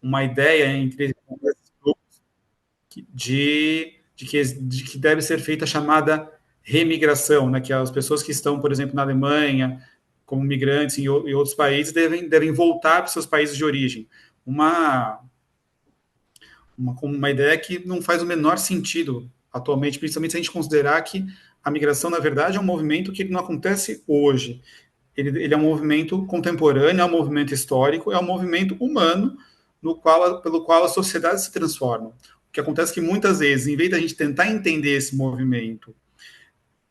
uma ideia entre esses grupos de que deve ser feita a chamada remigração, né, que as pessoas que estão, por exemplo, na Alemanha, como migrantes em outros países, devem voltar para os seus países de origem. Uma, uma ideia que não faz o menor sentido atualmente, principalmente se a gente considerar que a migração, na verdade, é um movimento que não acontece hoje. Ele é um movimento contemporâneo, é um movimento histórico, é um movimento humano pelo qual as sociedades se transformam. O que acontece é que muitas vezes, em vez da gente tentar entender esse movimento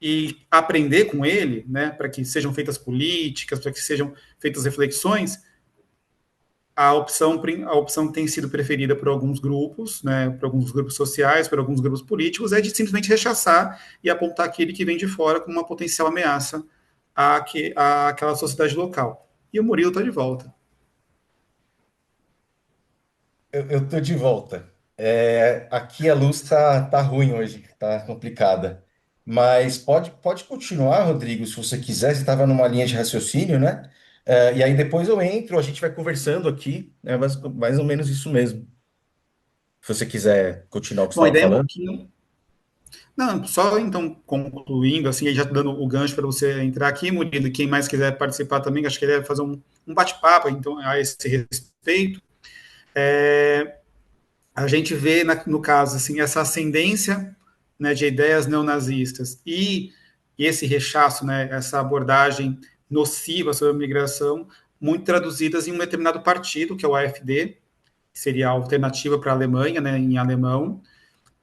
e aprender com ele, né, para que sejam feitas políticas, para que sejam feitas reflexões, a opção que tem sido preferida por alguns grupos, né, por alguns grupos sociais, por alguns grupos políticos, é de simplesmente rechaçar e apontar aquele que vem de fora como uma potencial ameaça àquela sociedade local. E o Murilo está de volta. Eu tô de volta. Aqui a luz tá ruim hoje, tá complicada. Mas pode continuar, Rodrigo, se você quiser. Você estava numa linha de raciocínio, né? E aí depois eu entro, a gente vai conversando aqui, né? Mais ou menos isso mesmo. Se você quiser continuar o que você Bom, a estava ideia é um falando. pouquinho. Não, só então concluindo, assim, já dando o gancho para você entrar aqui, Murilo, e quem mais quiser participar também, acho que ele vai fazer um bate-papo então, a esse respeito. A gente vê, no caso, assim, essa ascendência, né, de ideias neonazistas e esse rechaço, né, essa abordagem nociva sobre a migração, muito traduzidas em um determinado partido, que é o AfD, que seria a alternativa para a Alemanha, né, em alemão,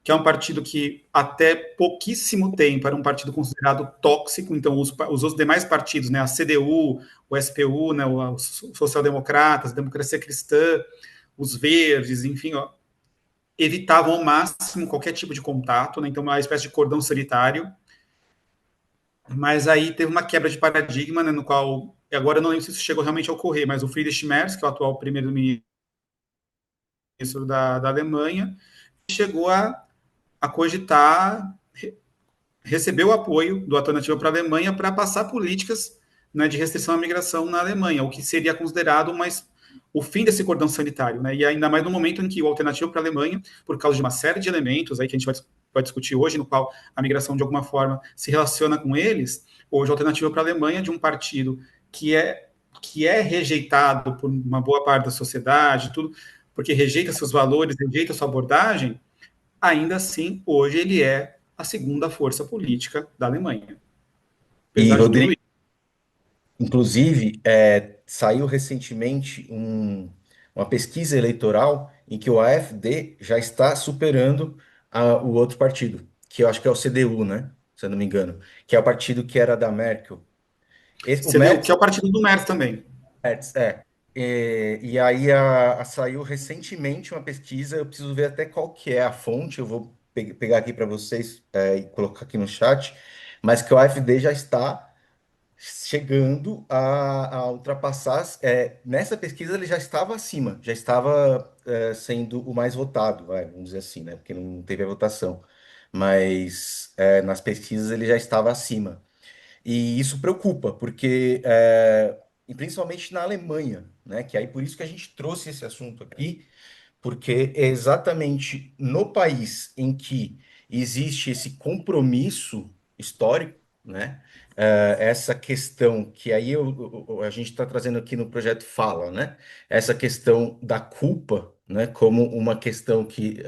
que é um partido que até pouquíssimo tempo era um partido considerado tóxico, então os demais partidos, né, a CDU, o SPU, né, os social-democratas, a democracia cristã, os verdes, enfim, ó, evitavam ao máximo qualquer tipo de contato, né? Então uma espécie de cordão sanitário. Mas aí teve uma quebra de paradigma, né, no qual agora eu não lembro se isso chegou realmente a ocorrer, mas o Friedrich Merz, que é o atual primeiro-ministro da Alemanha, chegou a cogitar receber o apoio do Alternativa para a Alemanha para passar políticas, né, de restrição à migração na Alemanha, o que seria considerado o fim desse cordão sanitário, né? E ainda mais no momento em que o Alternativa para a Alemanha, por causa de uma série de elementos aí que a gente vai discutir hoje, no qual a migração de alguma forma se relaciona com eles, hoje a Alternativa para a Alemanha é de um partido que é que é rejeitado por uma boa parte da sociedade, tudo, porque rejeita seus valores, rejeita sua abordagem, ainda assim, hoje ele é a segunda força política da Alemanha, E, apesar de tudo Rodrigo, isso. inclusive, saiu recentemente uma pesquisa eleitoral em que o AfD já está superando o outro partido, que eu acho que é o CDU, né? Se eu não me engano, que é o partido que era da Merkel. O CDU, que Merz, é o partido do Merz também. é. E aí saiu recentemente uma pesquisa, eu preciso ver até qual que é a fonte, eu vou pegar aqui para vocês e colocar aqui no chat, mas que o AfD já está chegando a ultrapassar. Nessa pesquisa ele já estava acima, já estava sendo o mais votado, vamos dizer assim, né? Porque não teve a votação. Mas nas pesquisas ele já estava acima. E isso preocupa, porque e principalmente na Alemanha, né? Que aí por isso que a gente trouxe esse assunto aqui, porque é exatamente no país em que existe esse compromisso histórico, né? Essa questão que aí a gente está trazendo aqui no projeto Fala, né? Essa questão da culpa, né? Como uma questão que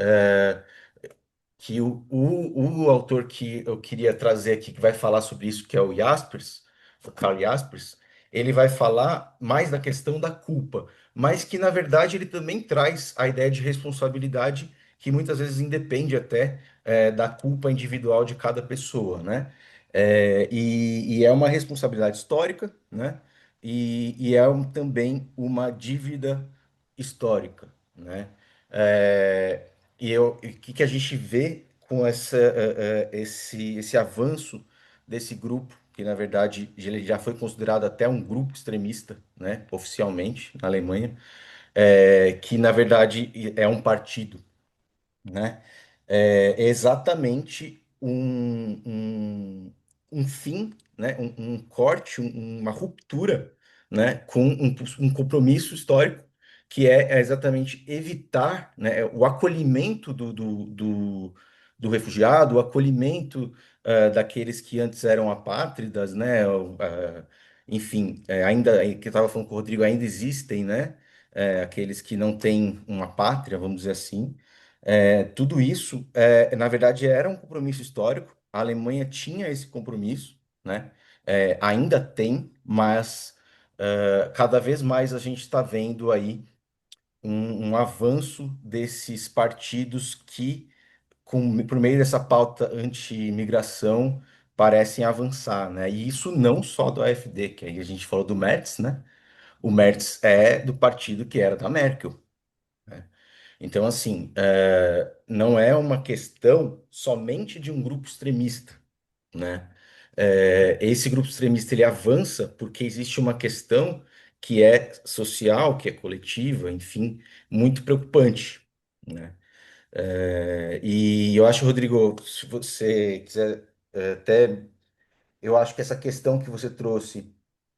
o autor que eu queria trazer aqui, que vai falar sobre isso, que é o Jaspers, o Karl Jaspers, ele vai falar mais da questão da culpa, mas que, na verdade, ele também traz a ideia de responsabilidade, que muitas vezes independe até da culpa individual de cada pessoa, né? E é uma responsabilidade histórica, né? E é também uma dívida histórica, né? É, e o que que a gente vê com esse avanço desse grupo, que na verdade ele já foi considerado até um grupo extremista, né, oficialmente na Alemanha, que na verdade é um partido, né? É exatamente um fim, né? Um corte, uma ruptura, né? Com um compromisso histórico que é exatamente evitar, né, o acolhimento do refugiado, o acolhimento daqueles que antes eram apátridas, né, enfim, ainda, que eu estava falando com o Rodrigo, ainda existem, né, aqueles que não têm uma pátria, vamos dizer assim. Tudo isso, na verdade, era um compromisso histórico. A Alemanha tinha esse compromisso, né? Ainda tem, mas cada vez mais a gente está vendo aí um avanço desses partidos que, por meio dessa pauta anti-imigração, parecem avançar, né? E isso não só do AfD, que aí a gente falou do Merz, né? O Merz é do partido que era da Merkel, né? Então, assim, não é uma questão somente de um grupo extremista, né? Esse grupo extremista ele avança porque existe uma questão que é social, que é coletiva, enfim, muito preocupante, né? E eu acho, Rodrigo, se você quiser até, eu acho que essa questão que você trouxe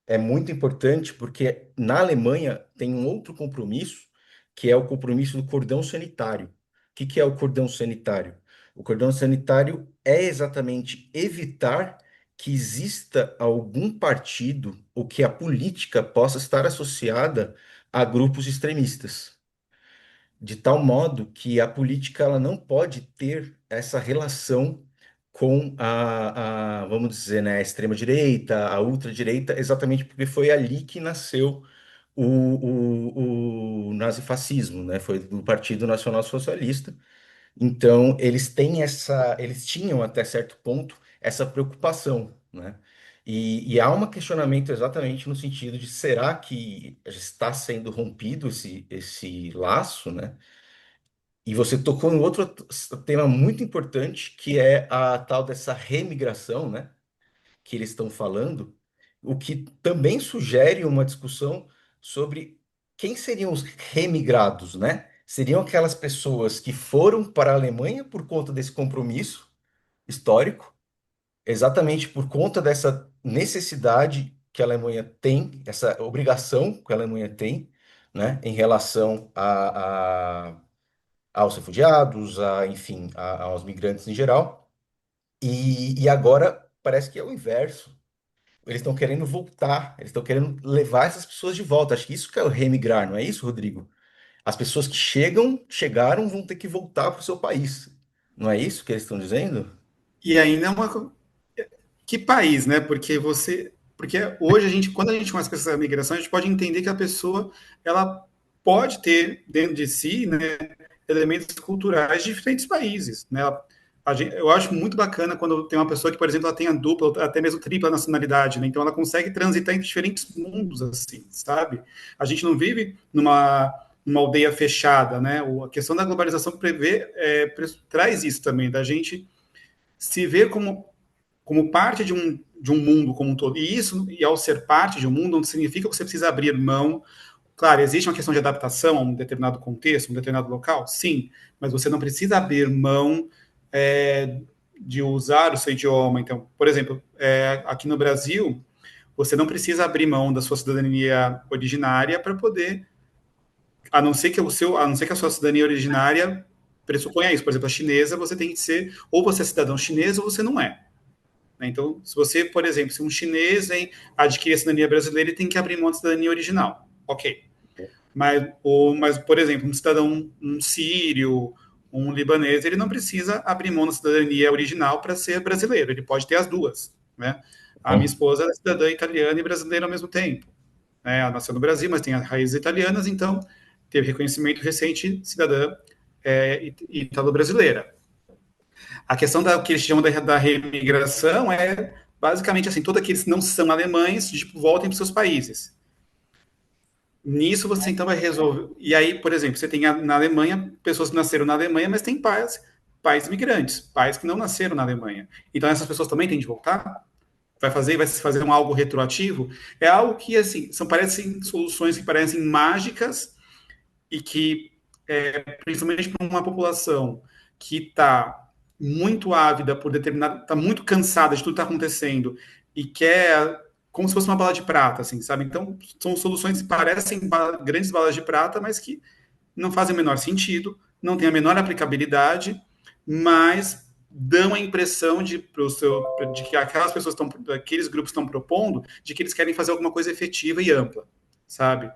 é muito importante porque na Alemanha tem um outro compromisso, que é o compromisso do cordão sanitário. O que é o cordão sanitário? O cordão sanitário é exatamente evitar que exista algum partido ou que a política possa estar associada a grupos extremistas, de tal modo que a política ela não pode ter essa relação com vamos dizer, né, a extrema-direita, a ultradireita, exatamente porque foi ali que nasceu o nazifascismo, né? Foi do Partido Nacional Socialista. Então, eles tinham até certo ponto essa preocupação, né? E há um questionamento exatamente no sentido de será que está sendo rompido esse laço, né? E você tocou em outro tema muito importante, que é a tal dessa remigração, né? Que eles estão falando, o que também sugere uma discussão sobre quem seriam os remigrados, né? Seriam aquelas pessoas que foram para a Alemanha por conta desse compromisso histórico, exatamente por conta dessa necessidade que a Alemanha tem, essa obrigação que a Alemanha tem, né, em relação aos refugiados, enfim, aos migrantes em geral. E agora parece que é o inverso. Eles estão querendo voltar, eles estão querendo levar essas pessoas de volta. Acho que isso que é o remigrar, não é isso, Rodrigo? As pessoas que chegaram, vão ter que voltar para o seu país. Não é isso que eles estão dizendo? E ainda é uma. Que país, né? Porque hoje a gente, quando a gente começa com essa migração, a gente pode entender que a pessoa ela pode ter dentro de si, né, elementos culturais de diferentes países, né? Eu acho muito bacana quando tem uma pessoa que, por exemplo, ela tem a dupla, ou até mesmo tripla nacionalidade, né? Então ela consegue transitar entre diferentes mundos, assim, sabe? A gente não vive numa aldeia fechada, né? A questão da globalização traz isso também, da gente se ver como parte de um mundo como um todo. E isso, e ao ser parte de um mundo, não significa que você precisa abrir mão. Claro, existe uma questão de adaptação a um determinado contexto, um determinado local, sim, mas você não precisa abrir mão de usar o seu idioma. Então, por exemplo, aqui no Brasil, você não precisa abrir mão da sua cidadania originária para poder, a não ser que a sua cidadania originária pressuponha isso. Por exemplo, a chinesa, você tem que ser, ou você é cidadão chinês ou você não é. Né? Então, se você, por exemplo, se um chinês adquirir a cidadania brasileira, ele tem que abrir mão da cidadania original. Ok. Mas, por exemplo, um cidadão, um sírio, um libanês, ele não precisa abrir mão da cidadania original para ser brasileiro. Ele pode ter as duas. Né? A minha Hum. esposa é cidadã italiana e brasileira ao mesmo tempo. Né? Ela nasceu no Brasil, mas tem as raízes italianas, então teve reconhecimento recente cidadã italo-brasileira. A questão da que eles chamam da remigração é basicamente assim, todos aqueles que não são alemães, tipo, voltem para os seus países. Nisso você então vai resolver. E aí, por exemplo, você tem na Alemanha pessoas que nasceram na Alemanha, mas tem pais imigrantes, pais que não nasceram na Alemanha. Então essas pessoas também têm de voltar? Vai se fazer algo retroativo? É algo que assim, parecem soluções que parecem mágicas e que, principalmente para uma população que está muito ávida por determinado, está muito cansada de tudo que está acontecendo e quer como se fosse uma bala de prata, assim, sabe? Então, são soluções que parecem grandes balas de prata, mas que não fazem o menor sentido, não têm a menor aplicabilidade, mas dão a impressão de que aquelas pessoas estão, aqueles grupos estão propondo, de que eles querem fazer alguma coisa efetiva e ampla, sabe?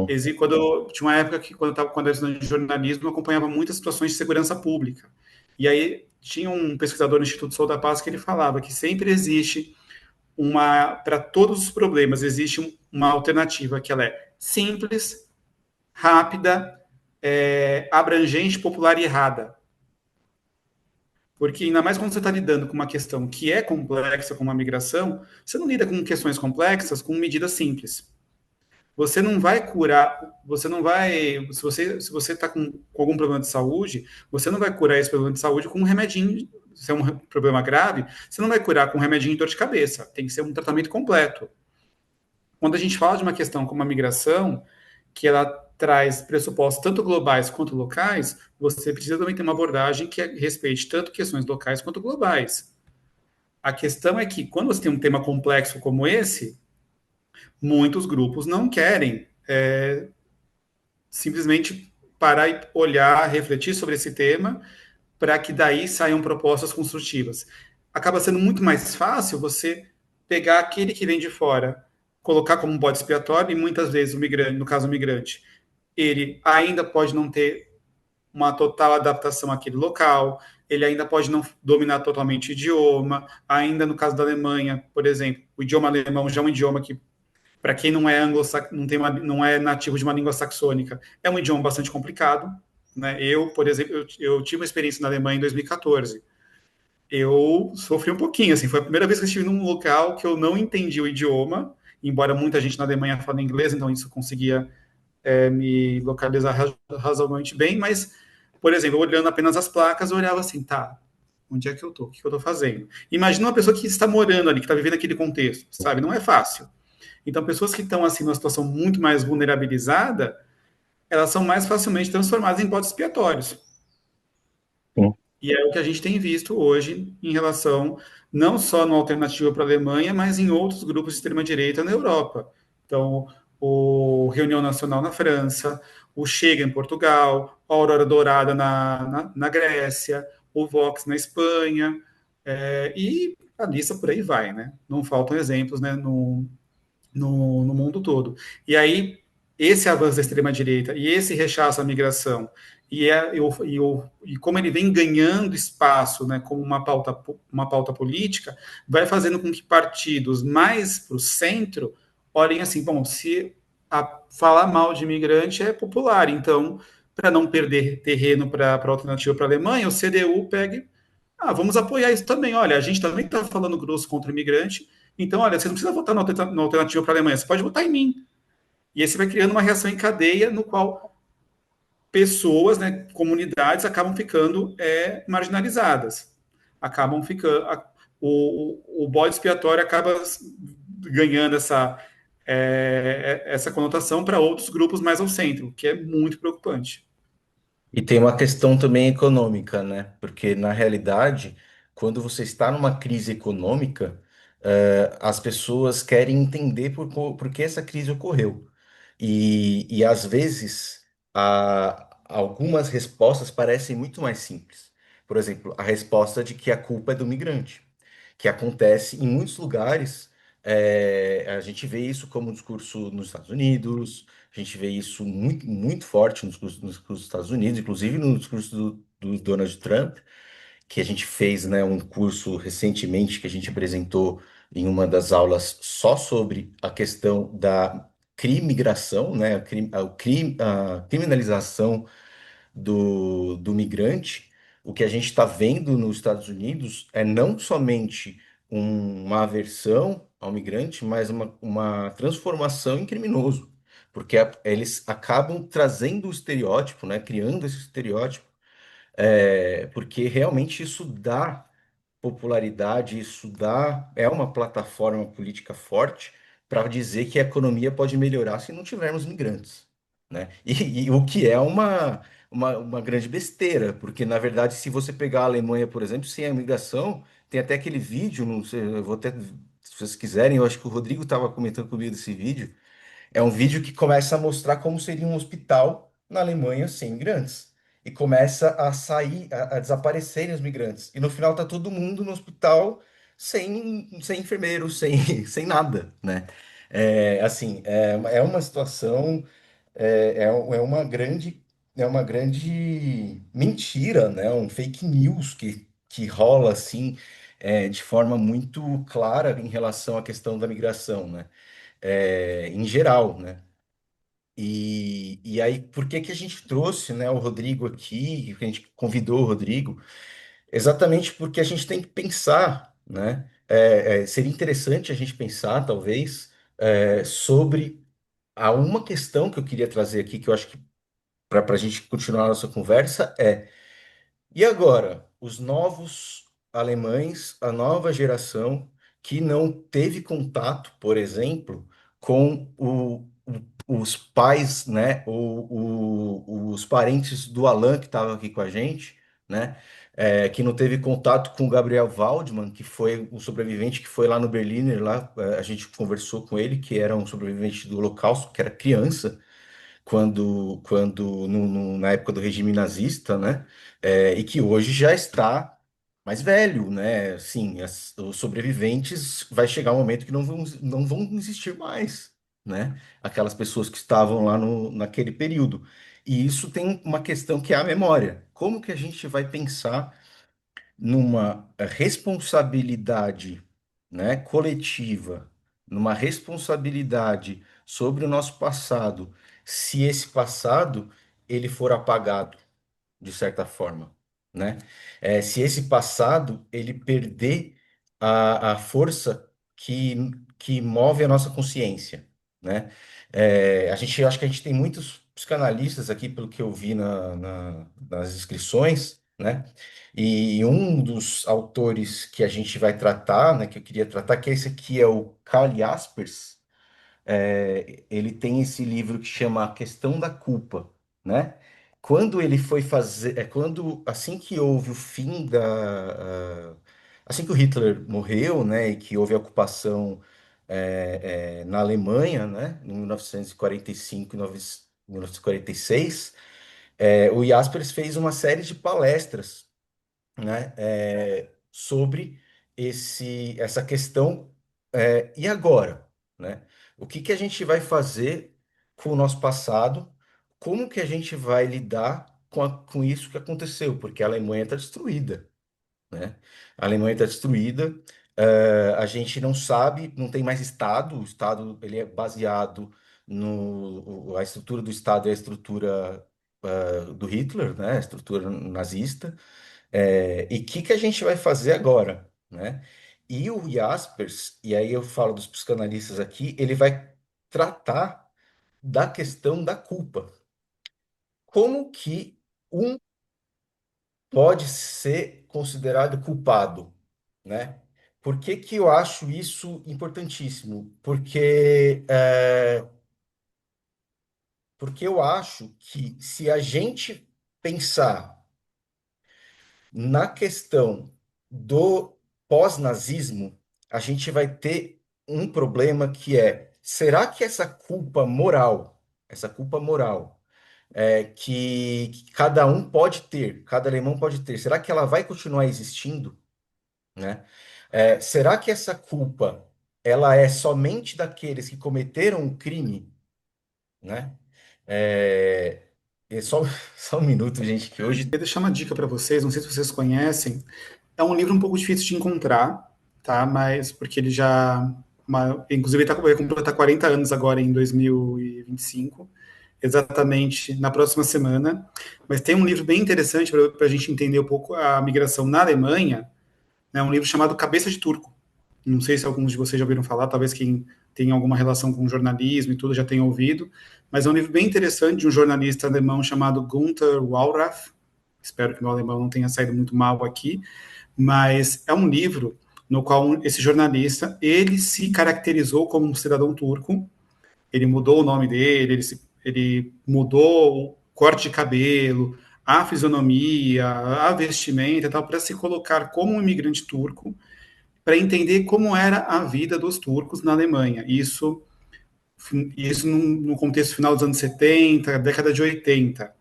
Tinha uma época que, quando eu estava estudando jornalismo, eu acompanhava muitas situações de segurança pública. E aí tinha um pesquisador no Instituto Sol da Paz que ele falava que sempre existe para todos os problemas, existe uma alternativa que ela é simples, rápida, abrangente, popular e errada. Porque ainda mais quando você está lidando com uma questão que é complexa, como a migração, você não lida com questões complexas com medidas simples. Você não vai curar, você não vai, se você está com algum problema de saúde, você não vai curar esse problema de saúde com um remedinho, se é um problema grave, você não vai curar com um remedinho de dor de cabeça, tem que ser um tratamento completo. Quando a gente fala de uma questão como a migração, que ela traz pressupostos tanto globais quanto locais, você precisa também ter uma abordagem que respeite tanto questões locais quanto globais. A questão é que, quando você tem um tema complexo como esse, muitos grupos não querem simplesmente parar e olhar, refletir sobre esse tema, para que daí saiam propostas construtivas. Acaba sendo muito mais fácil você pegar aquele que vem de fora, colocar como um bode expiatório, e muitas vezes o migrante, no caso o migrante, ele ainda pode não ter uma total adaptação àquele local, ele ainda pode não dominar totalmente o idioma, ainda no caso da Alemanha, por exemplo, o idioma alemão já é um idioma que, para quem não é não é nativo de uma língua saxônica, é um idioma bastante complicado. Né? Eu, por exemplo, eu tive uma experiência na Alemanha em 2014. Eu sofri um pouquinho, assim, foi a primeira vez que eu estive num local que eu não entendi o idioma, embora muita gente na Alemanha fale inglês, então isso eu conseguia me localizar razoavelmente bem, mas, por exemplo, olhando apenas as placas, eu olhava assim, tá, onde é que eu tô? O que eu tô fazendo? Imagina uma pessoa que está morando ali, que está vivendo aquele contexto, sabe? Não é fácil. Então, pessoas que estão, assim, numa situação muito mais vulnerabilizada, elas são mais facilmente transformadas em bodes expiatórios. Sim. E é o que a gente tem visto hoje em relação, não só no Alternativa para a Alemanha, mas em outros grupos de extrema-direita na Europa. Então, o Reunião Nacional na França, o Chega em Portugal, a Aurora Dourada na Grécia, o Vox na Espanha, e a lista por aí vai, né? Não faltam exemplos, né, no mundo todo. E aí, esse avanço da extrema-direita e esse rechaço à migração, e como ele vem ganhando espaço, né, como uma pauta política, vai fazendo com que partidos mais para o centro olhem assim, bom, se falar mal de imigrante é popular, então, para não perder terreno para a alternativa para a Alemanha, o CDU pega, vamos apoiar isso também. Olha, a gente também está falando grosso contra o imigrante, então, olha, você não precisa votar na alternativa para a Alemanha, você pode votar em mim. E aí você vai criando uma reação em cadeia no qual pessoas, né, comunidades acabam ficando marginalizadas. Acabam ficando. O bode expiatório acaba ganhando essa conotação para outros grupos mais ao centro, o que é muito preocupante. E tem uma questão também econômica, né? Porque, na realidade, quando você está numa crise econômica, as pessoas querem entender por que essa crise ocorreu. E às vezes, algumas respostas parecem muito mais simples. Por exemplo, a resposta de que a culpa é do migrante, que acontece em muitos lugares. A gente vê isso como um discurso nos Estados Unidos, a gente vê isso muito, muito forte nos discursos dos Estados Unidos, inclusive no discurso do Donald Trump, que a gente fez, né, um curso recentemente que a gente apresentou em uma das aulas só sobre a questão da crimigração, né, a criminalização do migrante. O que a gente está vendo nos Estados Unidos é não somente uma aversão ao migrante, mas uma transformação em criminoso, porque eles acabam trazendo o estereótipo, né, criando esse estereótipo, porque realmente isso dá popularidade, é uma plataforma política forte para dizer que a economia pode melhorar se não tivermos migrantes, né? E o que é uma grande besteira, porque na verdade, se você pegar a Alemanha, por exemplo, sem a imigração, tem até aquele vídeo, não sei, eu vou até vocês quiserem, eu acho que o Rodrigo estava comentando comigo desse vídeo. É um vídeo que começa a mostrar como seria um hospital na Alemanha sem imigrantes. E começa a sair, a desaparecerem os migrantes. E no final tá todo mundo no hospital sem enfermeiro, sem nada, né? Assim, é uma situação, é uma grande mentira, né? Um fake news que rola assim, de forma muito clara em relação à questão da migração, né? Em geral, né? E aí, por que que a gente trouxe, né, o Rodrigo aqui, que a gente convidou o Rodrigo? Exatamente porque a gente tem que pensar, né? Seria interessante a gente pensar, talvez, sobre uma questão que eu queria trazer aqui, que eu acho que para a gente continuar a nossa conversa, e agora, os novos alemães, a nova geração que não teve contato, por exemplo, com os pais, né, os parentes do Alan que estavam aqui com a gente, né, que não teve contato com o Gabriel Waldman, que foi um sobrevivente que foi lá no Berliner, lá a gente conversou com ele, que era um sobrevivente do Holocausto, que era criança na época do regime nazista, né? E que hoje já está mais velho, né? Assim, os sobreviventes vai chegar um momento que não vão existir mais, né? Aquelas pessoas que estavam lá naquele período. E isso tem uma questão que é a memória. Como que a gente vai pensar numa responsabilidade, né, coletiva, numa responsabilidade sobre o nosso passado, se esse passado ele for apagado de certa forma, né? Se esse passado ele perder a força que move a nossa consciência, né? Eu acho que a gente tem muitos psicanalistas aqui, pelo que eu vi nas inscrições, né? E um dos autores que a gente vai tratar, né, que eu queria tratar, que esse aqui é o Karl Jaspers. Ele tem esse livro que chama A Questão da Culpa, né? Quando ele foi fazer, assim que houve o fim assim que o Hitler morreu, né, e que houve a ocupação na Alemanha, né, em 1945 e 1946, o Jaspers fez uma série de palestras, né, sobre essa questão, e agora, né? O que que a gente vai fazer com o nosso passado? Como que a gente vai lidar com isso que aconteceu? Porque a Alemanha está destruída, né? A Alemanha está destruída, a gente não sabe, não tem mais Estado, o Estado ele é baseado a estrutura do Estado é a estrutura do Hitler, né? A estrutura nazista. E o que a gente vai fazer agora, né? E o Jaspers, e aí eu falo dos psicanalistas aqui, ele vai tratar da questão da culpa. Como que um pode ser considerado culpado, né? Por que que eu acho isso importantíssimo? Porque eu acho que se a gente pensar na questão do pós-nazismo, a gente vai ter um problema que será que essa culpa moral que cada um pode ter, cada alemão pode ter, será que ela vai continuar existindo, né? Será que essa culpa ela é somente daqueles que cometeram um crime, né? É, só, só um minuto, gente, que hoje. Queria deixar uma dica para vocês, não sei se vocês conhecem. É um livro um pouco difícil de encontrar, tá? Mas porque ele já. Inclusive, vai completar 40 anos agora em 2025, exatamente na próxima semana. Mas tem um livro bem interessante para a gente entender um pouco a migração na Alemanha, né? Um livro chamado Cabeça de Turco. Não sei se alguns de vocês já ouviram falar, talvez quem tem alguma relação com jornalismo e tudo já tenha ouvido, mas é um livro bem interessante de um jornalista alemão chamado Gunther Wallraff. Espero que meu alemão não tenha saído muito mal aqui, mas é um livro no qual esse jornalista ele se caracterizou como um cidadão turco. Ele mudou o nome dele, ele mudou o corte de cabelo, a fisionomia, a vestimenta, tal, para se colocar como um imigrante turco, para entender como era a vida dos turcos na Alemanha. Isso no contexto final dos anos 70, década de 80.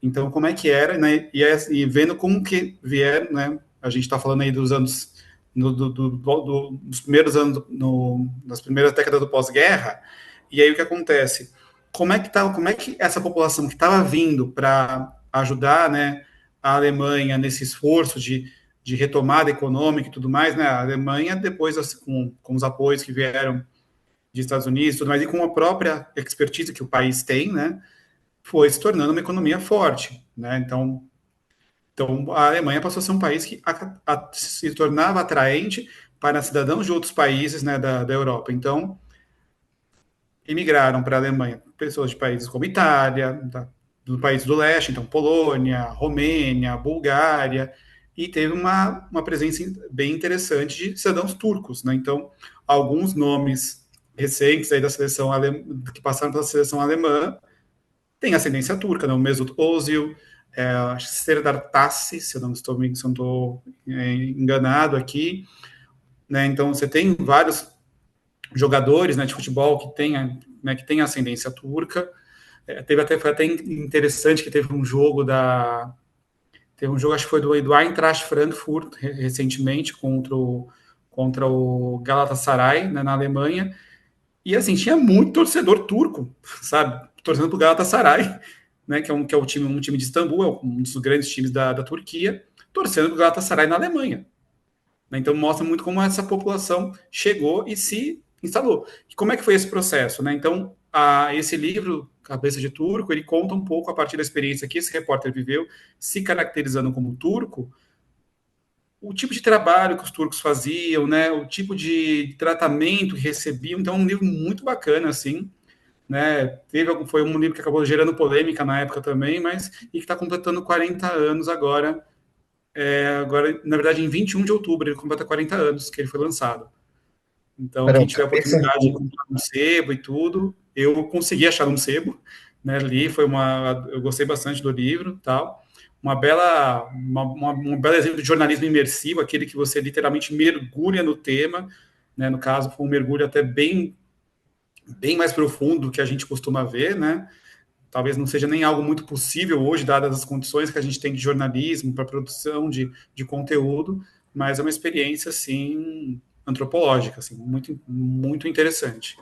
Então, como é que era, né? E vendo como que vieram, né? A gente está falando aí dos anos, dos primeiros anos, das primeiras décadas do pós-guerra. E aí o que acontece? Como é que essa população que estava vindo para ajudar, né, a Alemanha nesse esforço de retomada econômica e tudo mais, né? A Alemanha depois assim, com os apoios que vieram de Estados Unidos, tudo mais, e com a própria expertise que o país tem, né? Foi se tornando uma economia forte, né? Então a Alemanha passou a ser um país que se tornava atraente para cidadãos de outros países, né, da Europa. Então imigraram para a Alemanha pessoas de países como Itália, do país do leste, então Polônia, Romênia, Bulgária, e teve uma presença bem interessante de cidadãos turcos, né? Então alguns nomes recentes aí da seleção que passaram pela seleção alemã tem ascendência turca, né? O Mesut Ozil, Serdar Tassi, se eu não estou enganado aqui, né? Então você tem vários jogadores, né, de futebol que tem ascendência turca. Foi até interessante que teve um jogo, acho que foi do Eintracht Frankfurt recentemente contra o Galatasaray, né, na Alemanha. E assim, tinha muito torcedor turco, sabe? Torcendo pro Galatasaray, né? Que é um time de Istambul, é um dos grandes times da Turquia, torcendo pro Galatasaray na Alemanha. Né? Então mostra muito como essa população chegou e se instalou. E como é que foi esse processo? Né? Então, esse livro, Cabeça de Turco, ele conta um pouco a partir da experiência que esse repórter viveu, se caracterizando como turco, o tipo de trabalho que os turcos faziam, né? O tipo de tratamento que recebiam. Então, é um livro muito bacana, assim, né? Foi um livro que acabou gerando polêmica na época também, mas e que está completando 40 anos agora. Agora, na verdade, em 21 de outubro, ele completa 40 anos que ele foi lançado. Então, quem Caramba, tiver a cabeça de oportunidade de encontrar um sebo e tudo, eu consegui achar um sebo, né? Li, eu gostei bastante do livro, tal. Um belo exemplo de jornalismo imersivo, aquele que você literalmente mergulha no tema, né? No caso, foi um mergulho até bem mais profundo do que a gente costuma ver, né? Talvez não seja nem algo muito possível hoje, dadas as condições que a gente tem de jornalismo para produção de conteúdo, mas é uma experiência, assim, antropológica, assim, muito interessante.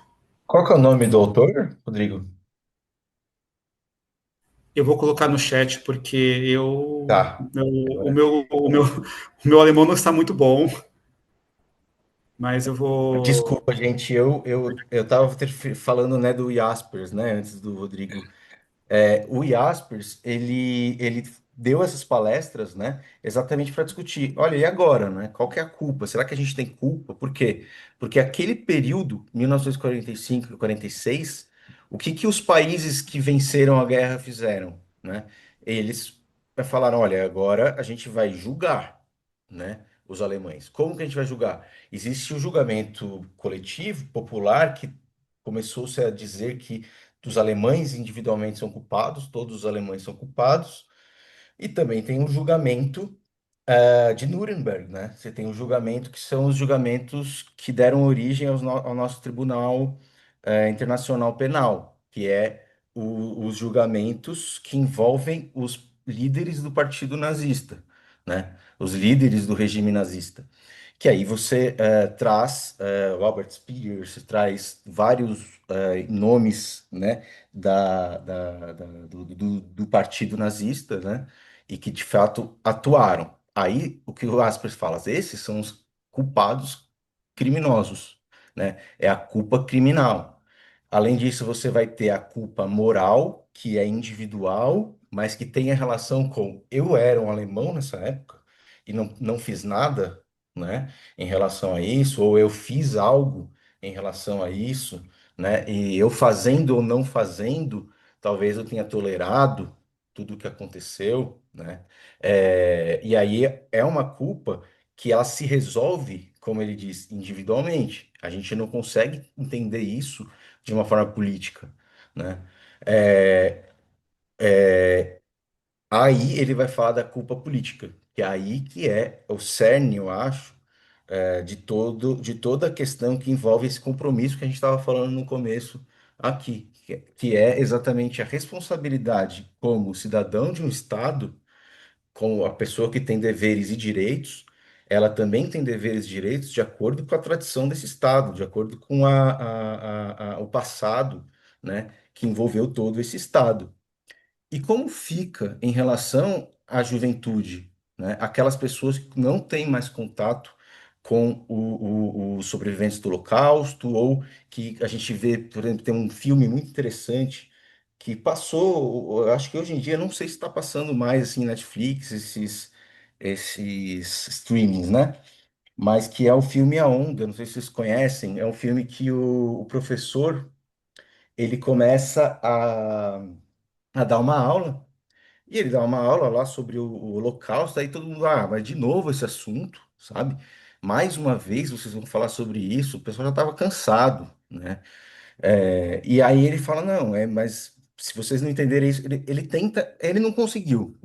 Qual que é o nome do autor, Rodrigo? Eu vou colocar no chat porque Tá. o Agora. meu, o meu, o meu alemão não está muito bom, mas eu vou. Desculpa, gente, eu tava falando, né, do Jaspers, né, antes do Rodrigo. O Jaspers, ele deu essas palestras, né, exatamente para discutir, olha, e agora, né, qual que é a culpa? Será que a gente tem culpa? Por quê? Porque aquele período, 1945 e 46, o que que os países que venceram a guerra fizeram, né? Eles falaram, olha, agora a gente vai julgar, né, os alemães. Como que a gente vai julgar? Existe o julgamento coletivo, popular, que começou-se a dizer que os alemães individualmente são culpados, todos os alemães são culpados, e também tem um julgamento de Nuremberg, né? Você tem o julgamento que são os julgamentos que deram origem ao nosso Tribunal Internacional Penal, que é os julgamentos que envolvem os líderes do Partido Nazista, né? Os líderes do regime nazista. Que aí você traz Robert Spears, traz vários nomes, né, do partido nazista, né, e que de fato atuaram. Aí o que o Aspers fala, esses são os culpados criminosos, né, é a culpa criminal. Além disso, você vai ter a culpa moral, que é individual, mas que tem a relação com eu era um alemão nessa época e não fiz nada, né? Em relação a isso, ou eu fiz algo em relação a isso, né? E eu fazendo ou não fazendo, talvez eu tenha tolerado tudo o que aconteceu, né? E aí é uma culpa que ela se resolve, como ele diz, individualmente. A gente não consegue entender isso de uma forma política, né? É, Aí ele vai falar da culpa política, que é aí que é o cerne, eu acho, de toda a questão que envolve esse compromisso que a gente estava falando no começo aqui, que é exatamente a responsabilidade como cidadão de um Estado, como a pessoa que tem deveres e direitos, ela também tem deveres e direitos de acordo com a tradição desse Estado, de acordo com o passado, né, que envolveu todo esse Estado. E como fica em relação à juventude, né? Aquelas pessoas que não têm mais contato com os sobreviventes do Holocausto, ou que a gente vê, por exemplo, tem um filme muito interessante que passou, eu acho que hoje em dia, não sei se está passando mais assim, Netflix, esses streamings, né? Mas que é o filme A Onda, não sei se vocês conhecem, é um filme que o professor, ele começa a dar uma aula e ele dá uma aula lá sobre o Holocausto, aí todo mundo, mas de novo esse assunto, sabe? Mais uma vez vocês vão falar sobre isso, o pessoal já estava cansado, né? E aí ele fala, não, mas se vocês não entenderem isso, ele tenta, ele não conseguiu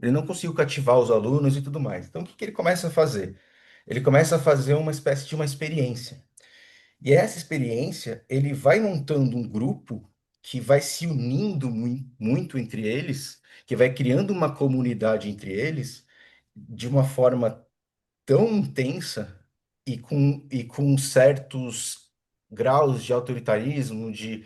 cativar os alunos e tudo mais. Então o que que ele começa a fazer? Ele começa a fazer uma espécie de uma experiência. E essa experiência, ele vai montando um grupo que vai se unindo muito entre eles, que vai criando uma comunidade entre eles de uma forma tão intensa e com certos graus de autoritarismo, de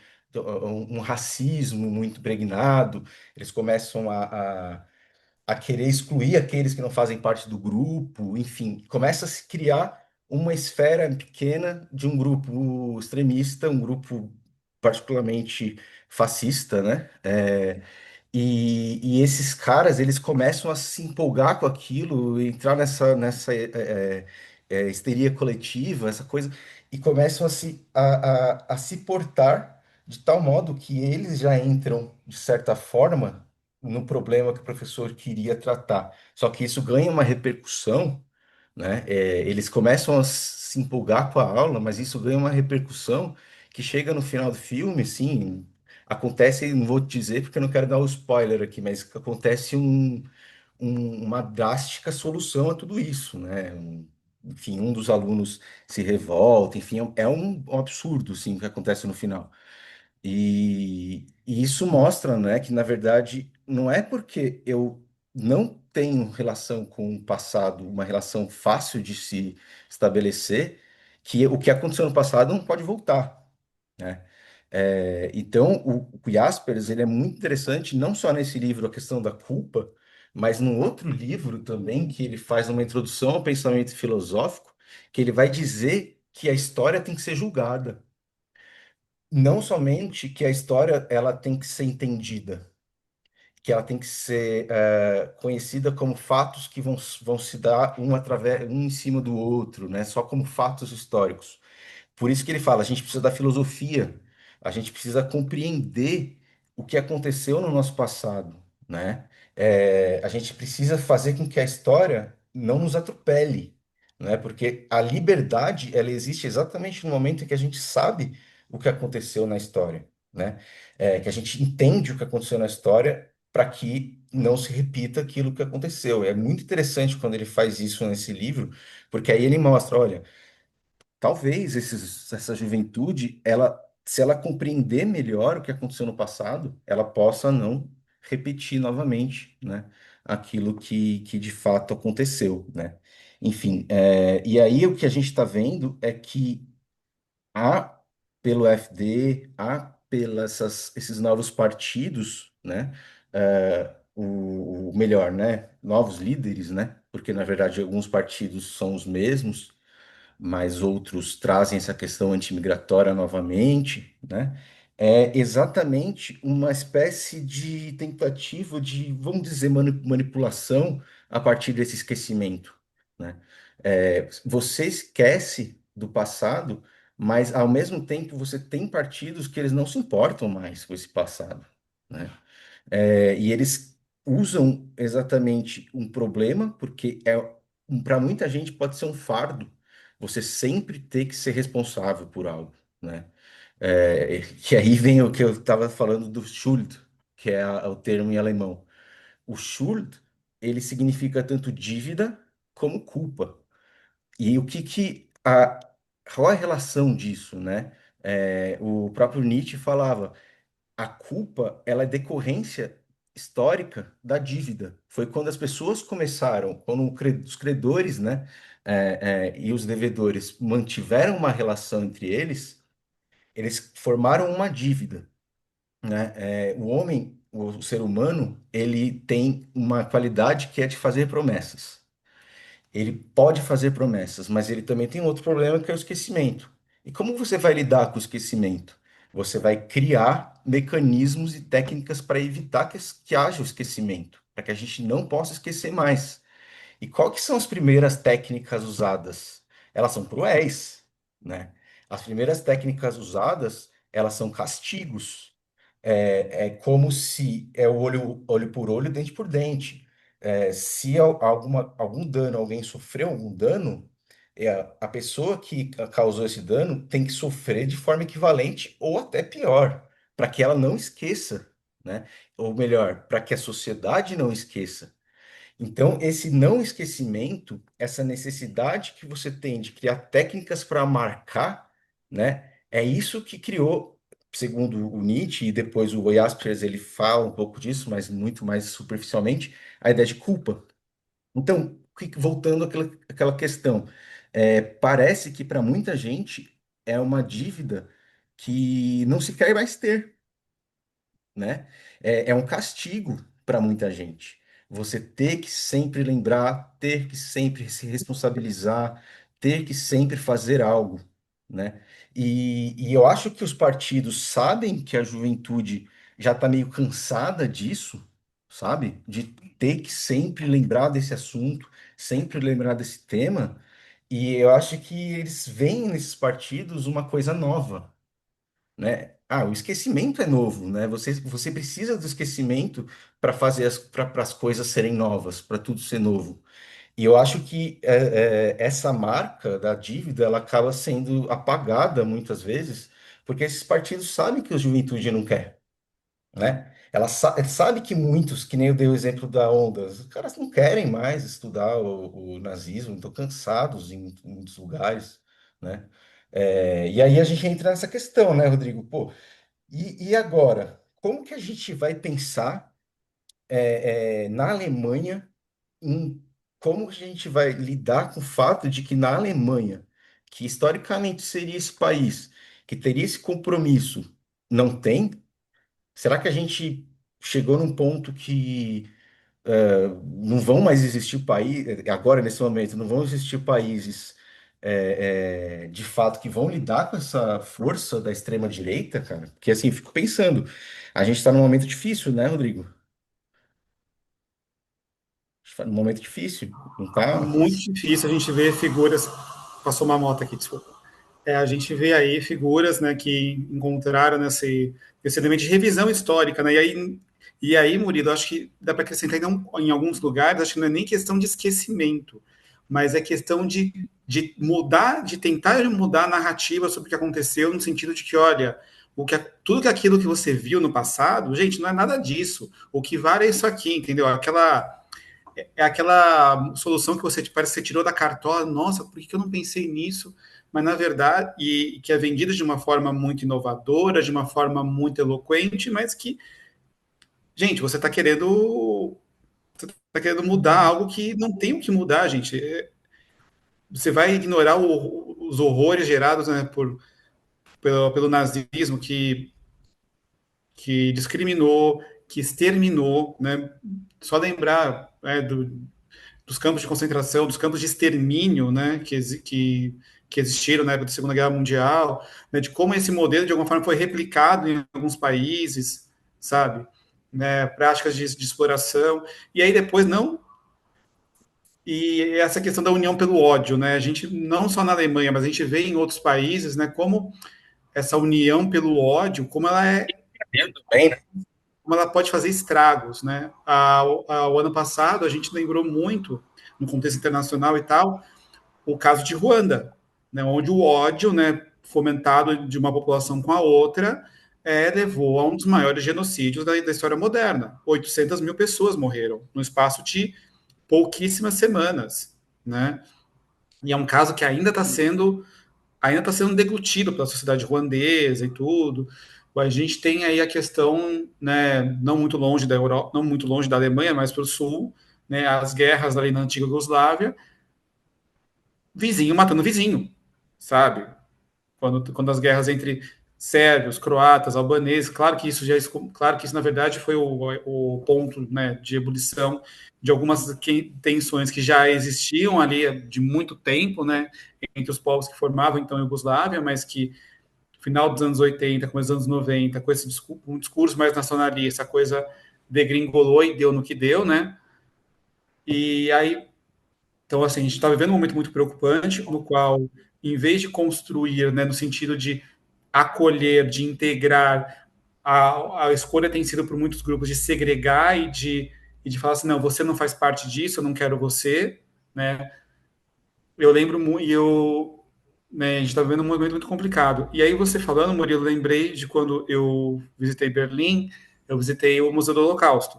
um racismo muito impregnado. Eles começam a querer excluir aqueles que não fazem parte do grupo, enfim, começa a se criar uma esfera pequena de um grupo extremista, um grupo particularmente fascista, né? E esses caras, eles começam a se empolgar com aquilo, entrar nessa histeria coletiva, essa coisa, e começam a se portar de tal modo que eles já entram, de certa forma, no problema que o professor queria tratar. Só que isso ganha uma repercussão, né? Eles começam a se empolgar com a aula, mas isso ganha uma repercussão que chega no final do filme, assim, acontece, não vou te dizer porque eu não quero dar o spoiler aqui, mas acontece uma drástica solução a tudo isso, né? Enfim, um dos alunos se revolta, enfim, é um absurdo, assim, o que acontece no final. E isso mostra, né, que na verdade não é porque eu não tenho relação com o passado, uma relação fácil de se estabelecer, que o que aconteceu no passado não pode voltar, né? Então, o Jaspers, ele é muito interessante, não só nesse livro, a questão da culpa, mas num outro livro também, que ele faz uma introdução ao pensamento filosófico, que ele vai dizer que a história tem que ser julgada. Não somente que a história ela tem que ser entendida, que ela tem que ser conhecida como fatos que vão se dar um através um em cima do outro, né? Só como fatos históricos. Por isso que ele fala, a gente precisa da filosofia, a gente precisa compreender o que aconteceu no nosso passado, né? A gente precisa fazer com que a história não nos atropele, né? Porque a liberdade, ela existe exatamente no momento em que a gente sabe o que aconteceu na história, né? Que a gente entende o que aconteceu na história para que não se repita aquilo que aconteceu. É muito interessante quando ele faz isso nesse livro, porque aí ele mostra, olha, talvez essa juventude, se ela compreender melhor o que aconteceu no passado, ela possa não repetir novamente, né, aquilo que de fato aconteceu, né? Enfim, e aí o que a gente está vendo é que há pelo FD, há esses novos partidos, né, o melhor, né, novos líderes, né, porque na verdade alguns partidos são os mesmos, mas outros trazem essa questão antimigratória novamente, né? É exatamente uma espécie de tentativa de, vamos dizer, manipulação a partir desse esquecimento, né? Você esquece do passado, mas ao mesmo tempo você tem partidos que eles não se importam mais com esse passado, né? E eles usam exatamente um problema, porque para muita gente pode ser um fardo você sempre ter que ser responsável por algo, né? Que aí vem o que eu estava falando do Schuld, que é o termo em alemão. O Schuld, ele significa tanto dívida como culpa. E o que a, qual a relação disso, né? O próprio Nietzsche falava, a culpa, ela é decorrência histórica da dívida. Foi quando as pessoas começaram, quando os credores, né, e os devedores mantiveram uma relação entre eles, eles formaram uma dívida, né? O homem, o ser humano, ele tem uma qualidade que é de fazer promessas. Ele pode fazer promessas, mas ele também tem outro problema que é o esquecimento. E como você vai lidar com o esquecimento? Você vai criar mecanismos e técnicas para evitar que haja o esquecimento, para que a gente não possa esquecer mais. E qual que são as primeiras técnicas usadas? Elas são cruéis, né? As primeiras técnicas usadas, elas são castigos. É como se é o olho por olho, dente por dente. Se algum dano, alguém sofreu algum dano, a pessoa que causou esse dano tem que sofrer de forma equivalente ou até pior, para que ela não esqueça, né? Ou melhor, para que a sociedade não esqueça. Então, esse não esquecimento, essa necessidade que você tem de criar técnicas para marcar, né? É isso que criou, segundo o Nietzsche, e depois o Jaspers, ele fala um pouco disso, mas muito mais superficialmente, a ideia de culpa. Então, voltando àquela questão, parece que para muita gente é uma dívida que não se quer mais ter, né? É um castigo para muita gente. Você ter que sempre lembrar, ter que sempre se responsabilizar, ter que sempre fazer algo, né? E eu acho que os partidos sabem que a juventude já está meio cansada disso, sabe? De ter que sempre lembrar desse assunto, sempre lembrar desse tema. E eu acho que eles veem nesses partidos uma coisa nova, né? O esquecimento é novo, né? Você precisa do esquecimento para fazer para as coisas serem novas, para tudo ser novo. E eu acho que essa marca da dívida ela acaba sendo apagada muitas vezes, porque esses partidos sabem que a juventude não quer, né? Ela sabe que muitos, que nem eu dei o exemplo da onda, os caras não querem mais estudar o nazismo, estão cansados em muitos lugares, né? E aí a gente entra nessa questão, né, Rodrigo? Pô, e agora, como que a gente vai pensar na Alemanha, em como que a gente vai lidar com o fato de que na Alemanha, que historicamente seria esse país que teria esse compromisso, não tem? Será que a gente chegou num ponto que não vão mais existir países, agora nesse momento, não vão existir países de fato que vão lidar com essa força da extrema-direita, cara? Porque assim, eu fico pensando, a gente está num momento difícil, né, Rodrigo? A gente tá num momento difícil, não tá? Muito difícil a gente ver figuras. Passou uma moto aqui, desculpa. A gente vê aí figuras, né, que encontraram esse elemento de revisão histórica, né? E aí, Murilo, acho que dá para acrescentar em alguns lugares, acho que não é nem questão de esquecimento, mas é questão de mudar, de tentar mudar a narrativa sobre o que aconteceu, no sentido de que, olha, tudo que aquilo que você viu no passado, gente, não é nada disso. O que vale é isso aqui, entendeu? Aquela solução que você parece que você tirou da cartola, nossa, por que eu não pensei nisso? Mas na verdade, e que é vendida de uma forma muito inovadora, de uma forma muito eloquente, mas que, gente, você está querendo mudar algo que não tem o que mudar, gente. Você vai ignorar os horrores gerados, né, pelo nazismo que discriminou, que exterminou, né? Só lembrar, dos campos de concentração, dos campos de extermínio, né, que existiram na época da Segunda Guerra Mundial, né, de como esse modelo, de alguma forma, foi replicado em alguns países, sabe? Né, práticas de exploração. E aí depois não. E essa questão da união pelo ódio, né? A gente, não só na Alemanha, mas a gente vê em outros países, né, como essa união pelo ódio, Bem, né? como ela pode fazer estragos, né? Ao ano passado, a gente lembrou muito, no contexto internacional e tal, o caso de Ruanda, né, onde o ódio, né, fomentado de uma população com a outra, levou a um dos maiores genocídios da história moderna. 800 mil pessoas morreram no espaço de pouquíssimas semanas, né? E é um caso que ainda está sendo deglutido pela sociedade ruandesa e tudo. A gente tem aí a questão, né, não muito longe da Europa, não muito longe da Alemanha, mas para o sul, né, as guerras ali na antiga Yugoslávia, vizinho matando vizinho, sabe? Quando as guerras entre sérvios, croatas, albaneses, claro que isso na verdade foi o ponto, né, de ebulição de algumas tensões que já existiam ali de muito tempo, né, entre os povos que formavam então a Iugoslávia, mas que no final dos anos 80, com os anos 90, com esse um discurso mais nacionalista, a coisa degringolou e deu no que deu, né? E aí então, assim, a gente está vivendo um momento muito preocupante, no qual, em vez de construir, né, no sentido de acolher, de integrar, a escolha tem sido por muitos grupos de segregar e de falar assim, não, você não faz parte disso, eu não quero você, né? Eu lembro muito, né, a gente está vivendo um momento muito complicado. E aí você falando, Murilo, lembrei de quando eu visitei Berlim, eu visitei o Museu do Holocausto.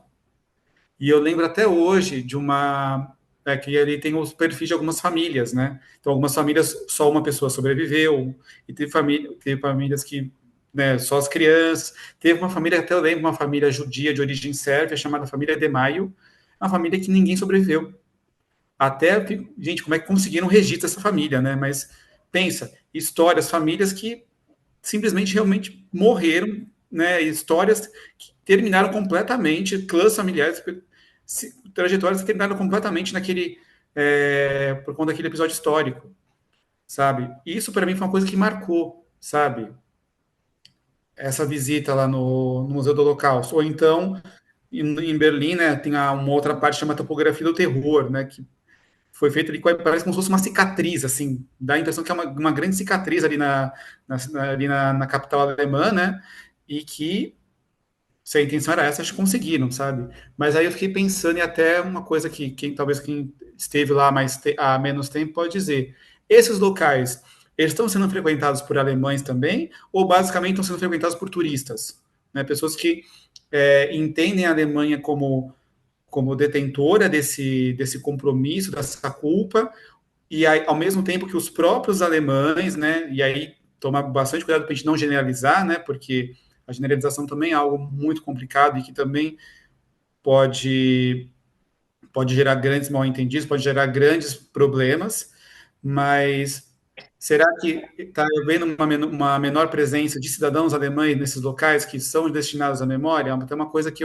E eu lembro até hoje de uma. Que ali tem os perfis de algumas famílias, né? Então, algumas famílias só uma pessoa sobreviveu, e teve famílias que, né, só as crianças. Teve uma família, até eu lembro, uma família judia de origem sérvia, chamada família de Maio, uma família que ninguém sobreviveu. Até, gente, como é que conseguiram registro essa família, né? Mas pensa, histórias, famílias que simplesmente realmente morreram, né? Histórias que terminaram completamente, clãs familiares, trajetórias que terminaram completamente por conta daquele episódio histórico, sabe? Isso para mim foi uma coisa que marcou, sabe? Essa visita lá no Museu do Holocausto. Ou então, em Berlim, né, tem uma outra parte que chama Topografia do Terror, né, que foi feita ali, parece como se fosse uma cicatriz, assim, dá a impressão que é uma grande cicatriz ali na capital alemã, né, e que, se a intenção era essa, acho que conseguiram, sabe? Mas aí eu fiquei pensando em até uma coisa que talvez quem esteve lá há menos tempo pode dizer. Esses locais, eles estão sendo frequentados por alemães também, ou basicamente estão sendo frequentados por turistas? Né? Pessoas que entendem a Alemanha como detentora desse compromisso, dessa culpa, e aí, ao mesmo tempo que os próprios alemães, né, e aí tomar bastante cuidado para a gente não generalizar, né, porque a generalização também é algo muito complicado e que também pode, pode gerar grandes mal-entendidos, pode gerar grandes problemas, mas será que está havendo uma menor presença de cidadãos alemães nesses locais que são destinados à memória? Tem uma coisa que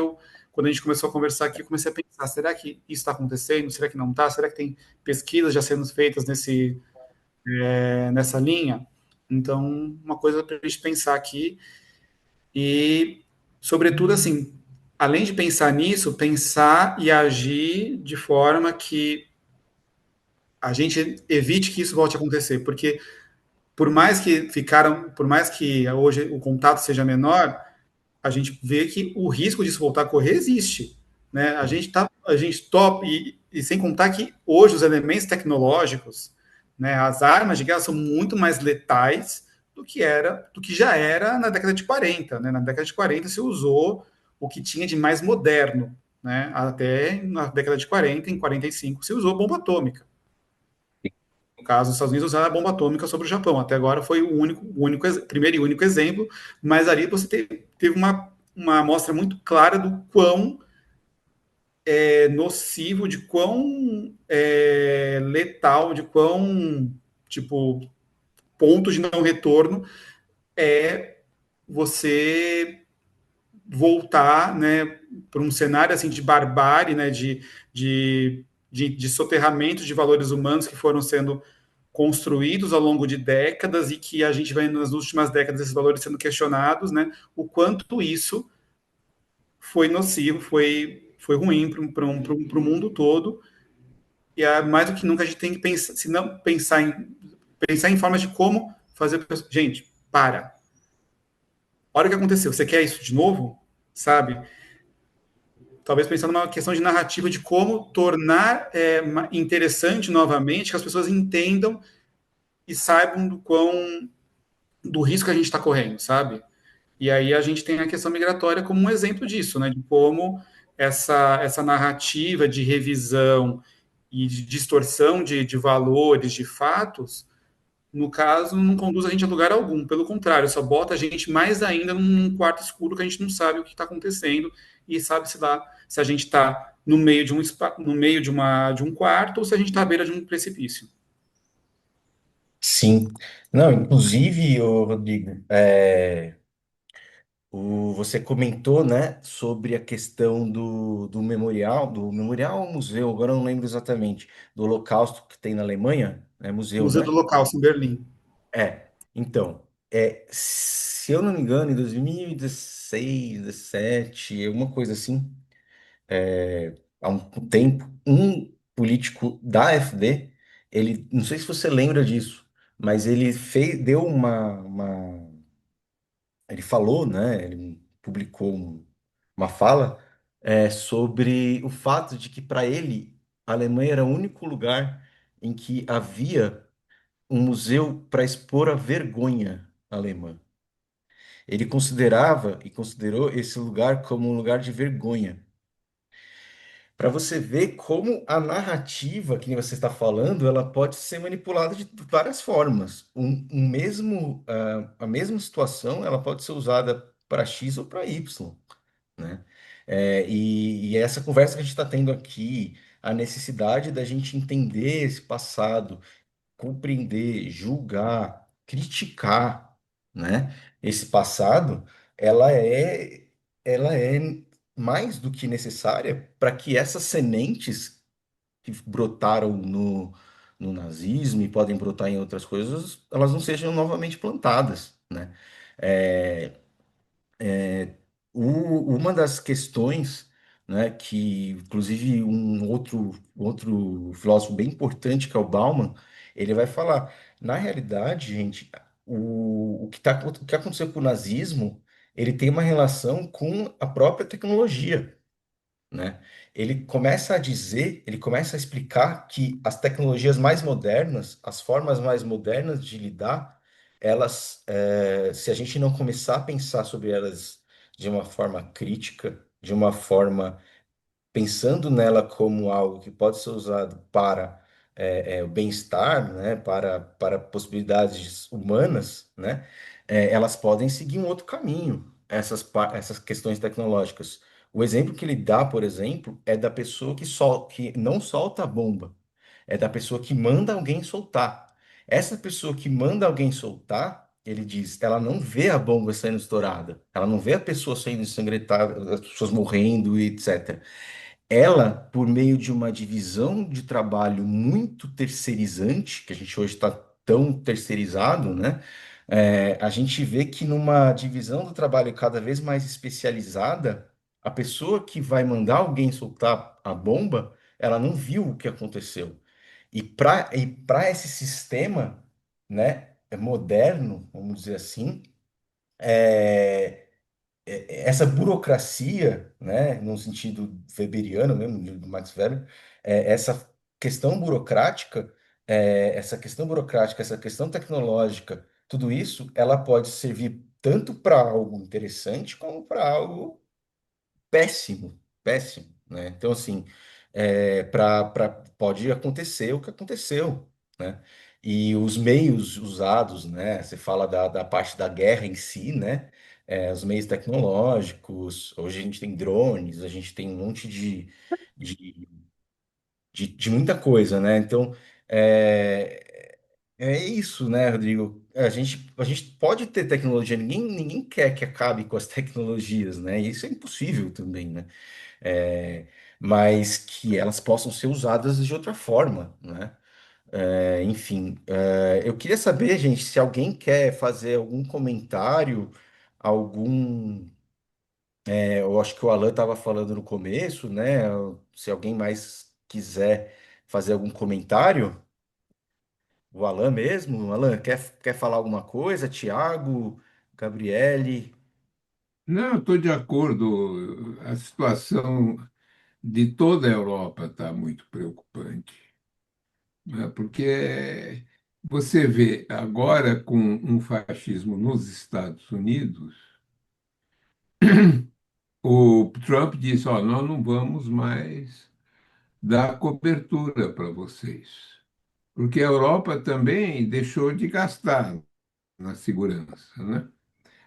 quando a gente começou a conversar aqui, eu comecei a pensar, será que isso está acontecendo? Será que não está? Será que tem pesquisas já sendo feitas nessa linha? Então, uma coisa para a gente pensar aqui e, sobretudo, assim, além de pensar nisso, pensar e agir de forma que a gente evite que isso volte a acontecer, porque por mais que hoje o contato seja menor, a gente vê que o risco disso voltar a correr existe, né? A gente top e sem contar que hoje os elementos tecnológicos, né, as armas de guerra são muito mais letais do que já era na década de 40, né? Na década de 40 se usou o que tinha de mais moderno, né? Até na década de 40, em 45 se usou bomba atômica. No caso, os Estados Unidos usaram a bomba atômica sobre o Japão. Até agora foi primeiro e único exemplo, mas ali você teve uma amostra muito clara do quão nocivo, de quão letal, de quão, tipo, ponto de não retorno é você voltar, né, para um cenário assim de barbárie, né, de soterramento de valores humanos que foram sendo construídos ao longo de décadas e que a gente vai nas últimas décadas esses valores sendo questionados, né? O quanto isso foi nocivo, foi ruim para o mundo todo e mais do que nunca a gente tem que pensar, se não pensar em formas de como fazer. Gente, para. Olha o que aconteceu. Você quer isso de novo? Sabe? Talvez pensando numa questão de narrativa de como tornar interessante novamente, que as pessoas entendam e saibam do risco que a gente está correndo, sabe? E aí a gente tem a questão migratória como um exemplo disso, né? De como essa narrativa de revisão e de distorção de valores, de fatos, no caso, não conduz a gente a lugar algum. Pelo contrário, só bota a gente mais ainda num quarto escuro que a gente não sabe o que está acontecendo e sabe se lá se a gente está no meio de no meio de um quarto ou se a gente está à beira de um precipício. Sim. Não, inclusive, ô, Rodrigo, você comentou, né, sobre a questão do memorial ou museu, agora eu não lembro exatamente, do Holocausto que tem na Alemanha, é museu, Museu do né? Holocausto em Berlim. Então, se eu não me engano, em 2016, 17, alguma coisa assim, há um tempo, um político da AfD, ele, não sei se você lembra disso, mas ele deu ele falou, né? Ele publicou uma fala sobre o fato de que para ele a Alemanha era o único lugar em que havia um museu para expor a vergonha alemã. Ele considerava e considerou esse lugar como um lugar de vergonha. Para você ver como a narrativa que você está falando, ela pode ser manipulada de várias formas. A mesma situação, ela pode ser usada para X ou para Y, né? E essa conversa que a gente está tendo aqui, a necessidade da gente entender esse passado, compreender, julgar, criticar, né? Esse passado, ela é, ela é mais do que necessária para que essas sementes que brotaram no nazismo e podem brotar em outras coisas, elas não sejam novamente plantadas, né? É, uma das questões, né, que inclusive outro filósofo bem importante, que é o Bauman, ele vai falar, na realidade, gente, o que aconteceu com o nazismo, ele tem uma relação com a própria tecnologia, né? Ele começa a dizer, ele começa a explicar que as tecnologias mais modernas, as formas mais modernas de lidar, elas, se a gente não começar a pensar sobre elas de uma forma crítica, de uma forma pensando nela como algo que pode ser usado para o bem-estar, né, para possibilidades humanas, né, elas podem seguir um outro caminho, essas questões tecnológicas. O exemplo que ele dá, por exemplo, é da pessoa que não solta a bomba, é da pessoa que manda alguém soltar. Essa pessoa que manda alguém soltar, ele diz, ela não vê a bomba sendo estourada, ela não vê a pessoa sendo ensangrentada, as pessoas morrendo e etc. Ela, por meio de uma divisão de trabalho muito terceirizante, que a gente hoje está tão terceirizado, né? A gente vê que numa divisão do trabalho cada vez mais especializada, a pessoa que vai mandar alguém soltar a bomba, ela não viu o que aconteceu. E para esse sistema, né, moderno, vamos dizer assim, é, essa burocracia, né, no sentido weberiano mesmo, do Max Weber, essa questão burocrática, essa questão tecnológica, tudo isso, ela pode servir tanto para algo interessante como para algo péssimo, péssimo, né? Então, assim, pode acontecer o que aconteceu, né? E os meios usados, né? Você fala da parte da guerra em si, né? Os meios tecnológicos, hoje a gente tem drones, a gente tem um monte de, de muita coisa, né? Então, é isso, né, Rodrigo? A gente pode ter tecnologia, ninguém quer que acabe com as tecnologias, né? Isso é impossível também, né? é, mas que elas possam ser usadas de outra forma, né? Enfim, eu queria saber, gente, se alguém quer fazer algum comentário, algum. Eu acho que o Alan estava falando no começo, né? Se alguém mais quiser fazer algum comentário, o Alan mesmo, Alan, quer falar alguma coisa? Tiago, Gabriele? Não, eu estou de acordo. A situação de toda a Europa está muito preocupante, né? Porque você vê agora com um fascismo nos Estados Unidos, o Trump disse: "Ó, nós não vamos mais dar cobertura para vocês. Porque a Europa também deixou de gastar na segurança, né?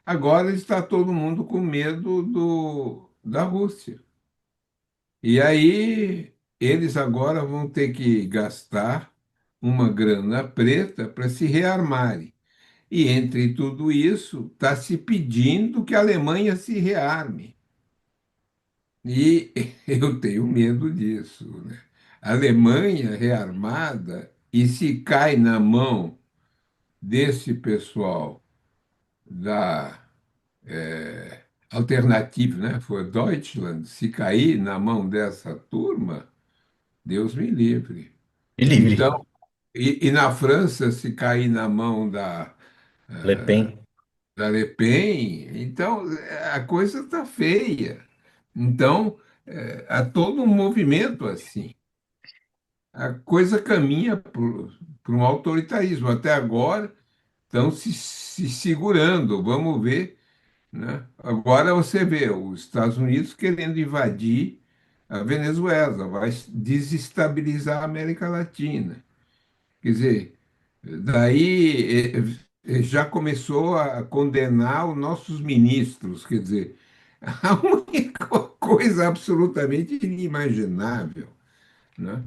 Agora está todo mundo com medo da Rússia. E aí eles agora vão ter que gastar uma grana preta para se rearmarem. E entre tudo isso, está se pedindo que a Alemanha se rearme. E eu tenho medo disso, né? A Alemanha rearmada, e se cai na mão desse pessoal da alternativa, né? For Deutschland, se cair na mão dessa turma, Deus me livre. E livre. Então, e na França, se cair na mão Le Pen. da Le Pen, então a coisa está feia. Então, há todo um movimento assim. A coisa caminha para um autoritarismo. Até agora estão se segurando. Vamos ver, né? Agora você vê os Estados Unidos querendo invadir a Venezuela, vai desestabilizar a América Latina. Quer dizer, daí já começou a condenar os nossos ministros. Quer dizer, a única coisa absolutamente inimaginável, né?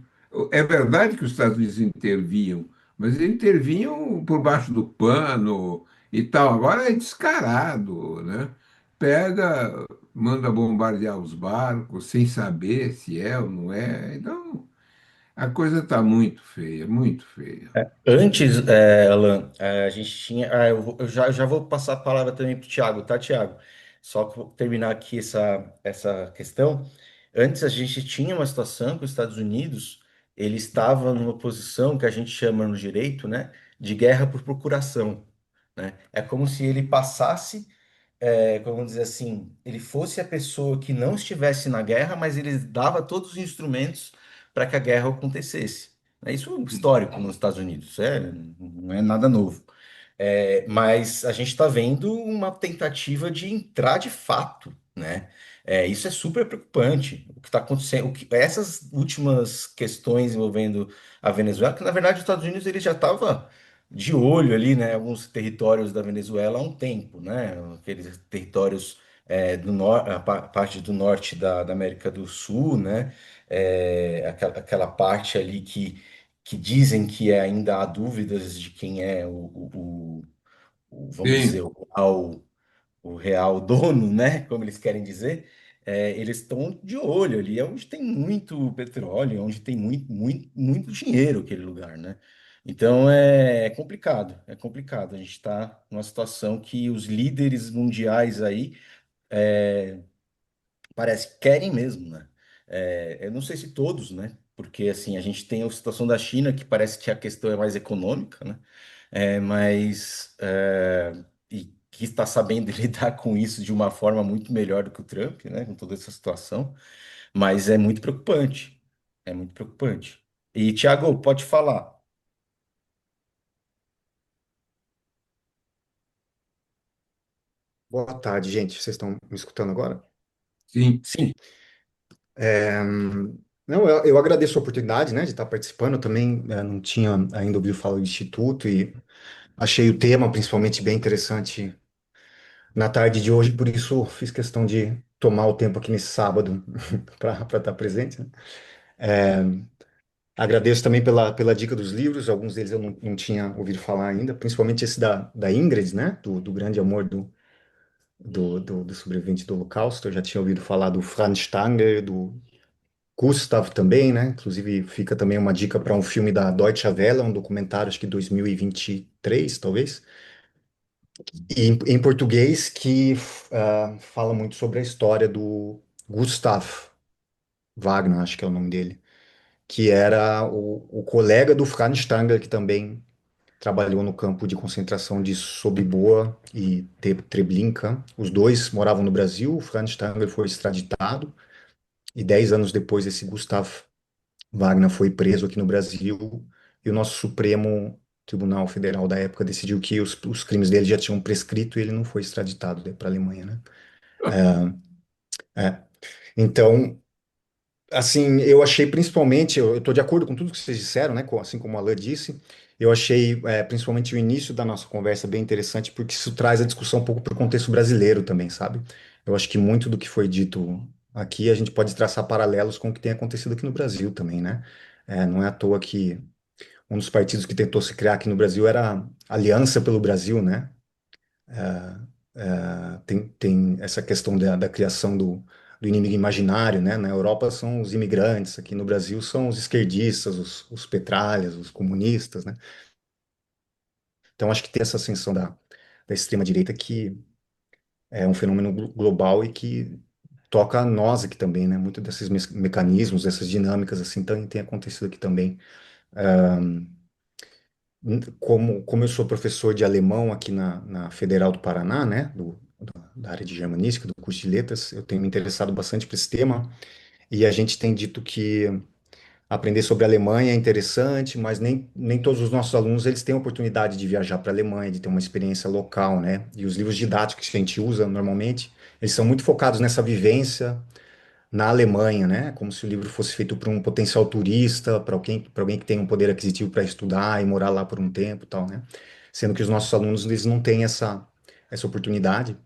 É verdade que os Estados Unidos interviam, mas eles intervinham por baixo do pano e tal. Agora é descarado, né? Pega, manda bombardear os barcos sem saber se é ou não é. Então, a coisa está muito feia, muito feia. Antes, Alan, a gente tinha. Eu já vou passar a palavra também para o Thiago, tá, Thiago? Só que vou terminar aqui essa questão. Antes a gente tinha uma situação que os Estados Unidos ele estava numa posição que a gente chama no direito, né, de guerra por procuração, né? É como se ele passasse, vamos dizer assim, ele fosse a pessoa que não estivesse na guerra, mas ele dava todos os instrumentos para que a guerra acontecesse. Isso é histórico nos Estados Unidos, não é nada novo. Mas a gente está vendo uma tentativa de entrar de fato, né? Isso é super preocupante. O que está acontecendo, essas últimas questões envolvendo a Venezuela, que na verdade os Estados Unidos ele já estava de olho ali, né? Alguns territórios da Venezuela há um tempo, né? Aqueles territórios parte do norte da América do Sul, né? Aquela parte ali que dizem que ainda há dúvidas de quem é vamos dizer, Sim, o real dono, né? Como eles querem dizer. Eles estão de olho ali, é onde tem muito petróleo, é onde tem muito, muito, muito dinheiro aquele lugar, né? Então é complicado, é complicado. A gente está numa situação que os líderes mundiais aí parece que querem mesmo, né? Eu não sei se todos, né? Porque assim, a gente tem a situação da China, que parece que a questão é mais econômica, né? E que está sabendo lidar com isso de uma forma muito melhor do que o Trump, né? Com toda essa situação. Mas é muito preocupante. É muito preocupante. E, Tiago, pode falar. Boa tarde, gente. Vocês estão me escutando agora? sim. Sim, Não, eu agradeço a oportunidade, né, de estar participando. Eu também não tinha ainda ouvido falar do Instituto e achei o tema principalmente bem interessante na tarde de hoje, por isso fiz questão de tomar o tempo aqui nesse sábado para estar presente, né? Agradeço também pela dica dos livros, alguns deles eu não tinha ouvido falar ainda, principalmente esse da Ingrid, né, do grande amor do sobrevivente do Holocausto. Eu já tinha ouvido falar do Franz Stanger, do Gustav também, né? Inclusive fica também uma dica para um filme da Deutsche Welle, um documentário, acho que 2023, talvez, e em português que fala muito sobre a história do Gustav Wagner, acho que é o nome dele, que era o colega do Franz Stanger, que também trabalhou no campo de concentração de Sobibor e Treblinka. Os dois moravam no Brasil, o Franz Stanger foi extraditado, e 10 anos depois esse Gustav Wagner foi preso aqui no Brasil e o nosso Supremo Tribunal Federal da época decidiu que os crimes dele já tinham prescrito e ele não foi extraditado para a Alemanha, né? É, Então, Assim, eu achei principalmente, eu estou de acordo com tudo que vocês disseram, né? Assim como a Alain disse, eu achei principalmente o início da nossa conversa bem interessante, porque isso traz a discussão um pouco para o contexto brasileiro também, sabe? Eu acho que muito do que foi dito aqui a gente pode traçar paralelos com o que tem acontecido aqui no Brasil também, né? Não é à toa que um dos partidos que tentou se criar aqui no Brasil era a Aliança pelo Brasil, né? Tem essa questão da criação do inimigo imaginário, né? Na Europa são os imigrantes, aqui no Brasil são os esquerdistas, os petralhas, os comunistas, né? Então acho que tem essa ascensão da extrema-direita que é um fenômeno global e que toca a nós aqui também, né? Muito desses mecanismos, dessas dinâmicas assim tem acontecido aqui também. Como eu sou professor de alemão aqui na Federal do Paraná, né? Da área de germanística, do curso de letras, eu tenho me interessado bastante por esse tema. E a gente tem dito que aprender sobre a Alemanha é interessante, mas nem todos os nossos alunos eles têm a oportunidade de viajar para a Alemanha, de ter uma experiência local, né? E os livros didáticos que a gente usa normalmente, eles são muito focados nessa vivência na Alemanha, né? Como se o livro fosse feito para um potencial turista, para alguém que tem um poder aquisitivo para estudar e morar lá por um tempo, e tal, né? Sendo que os nossos alunos eles não têm essa oportunidade.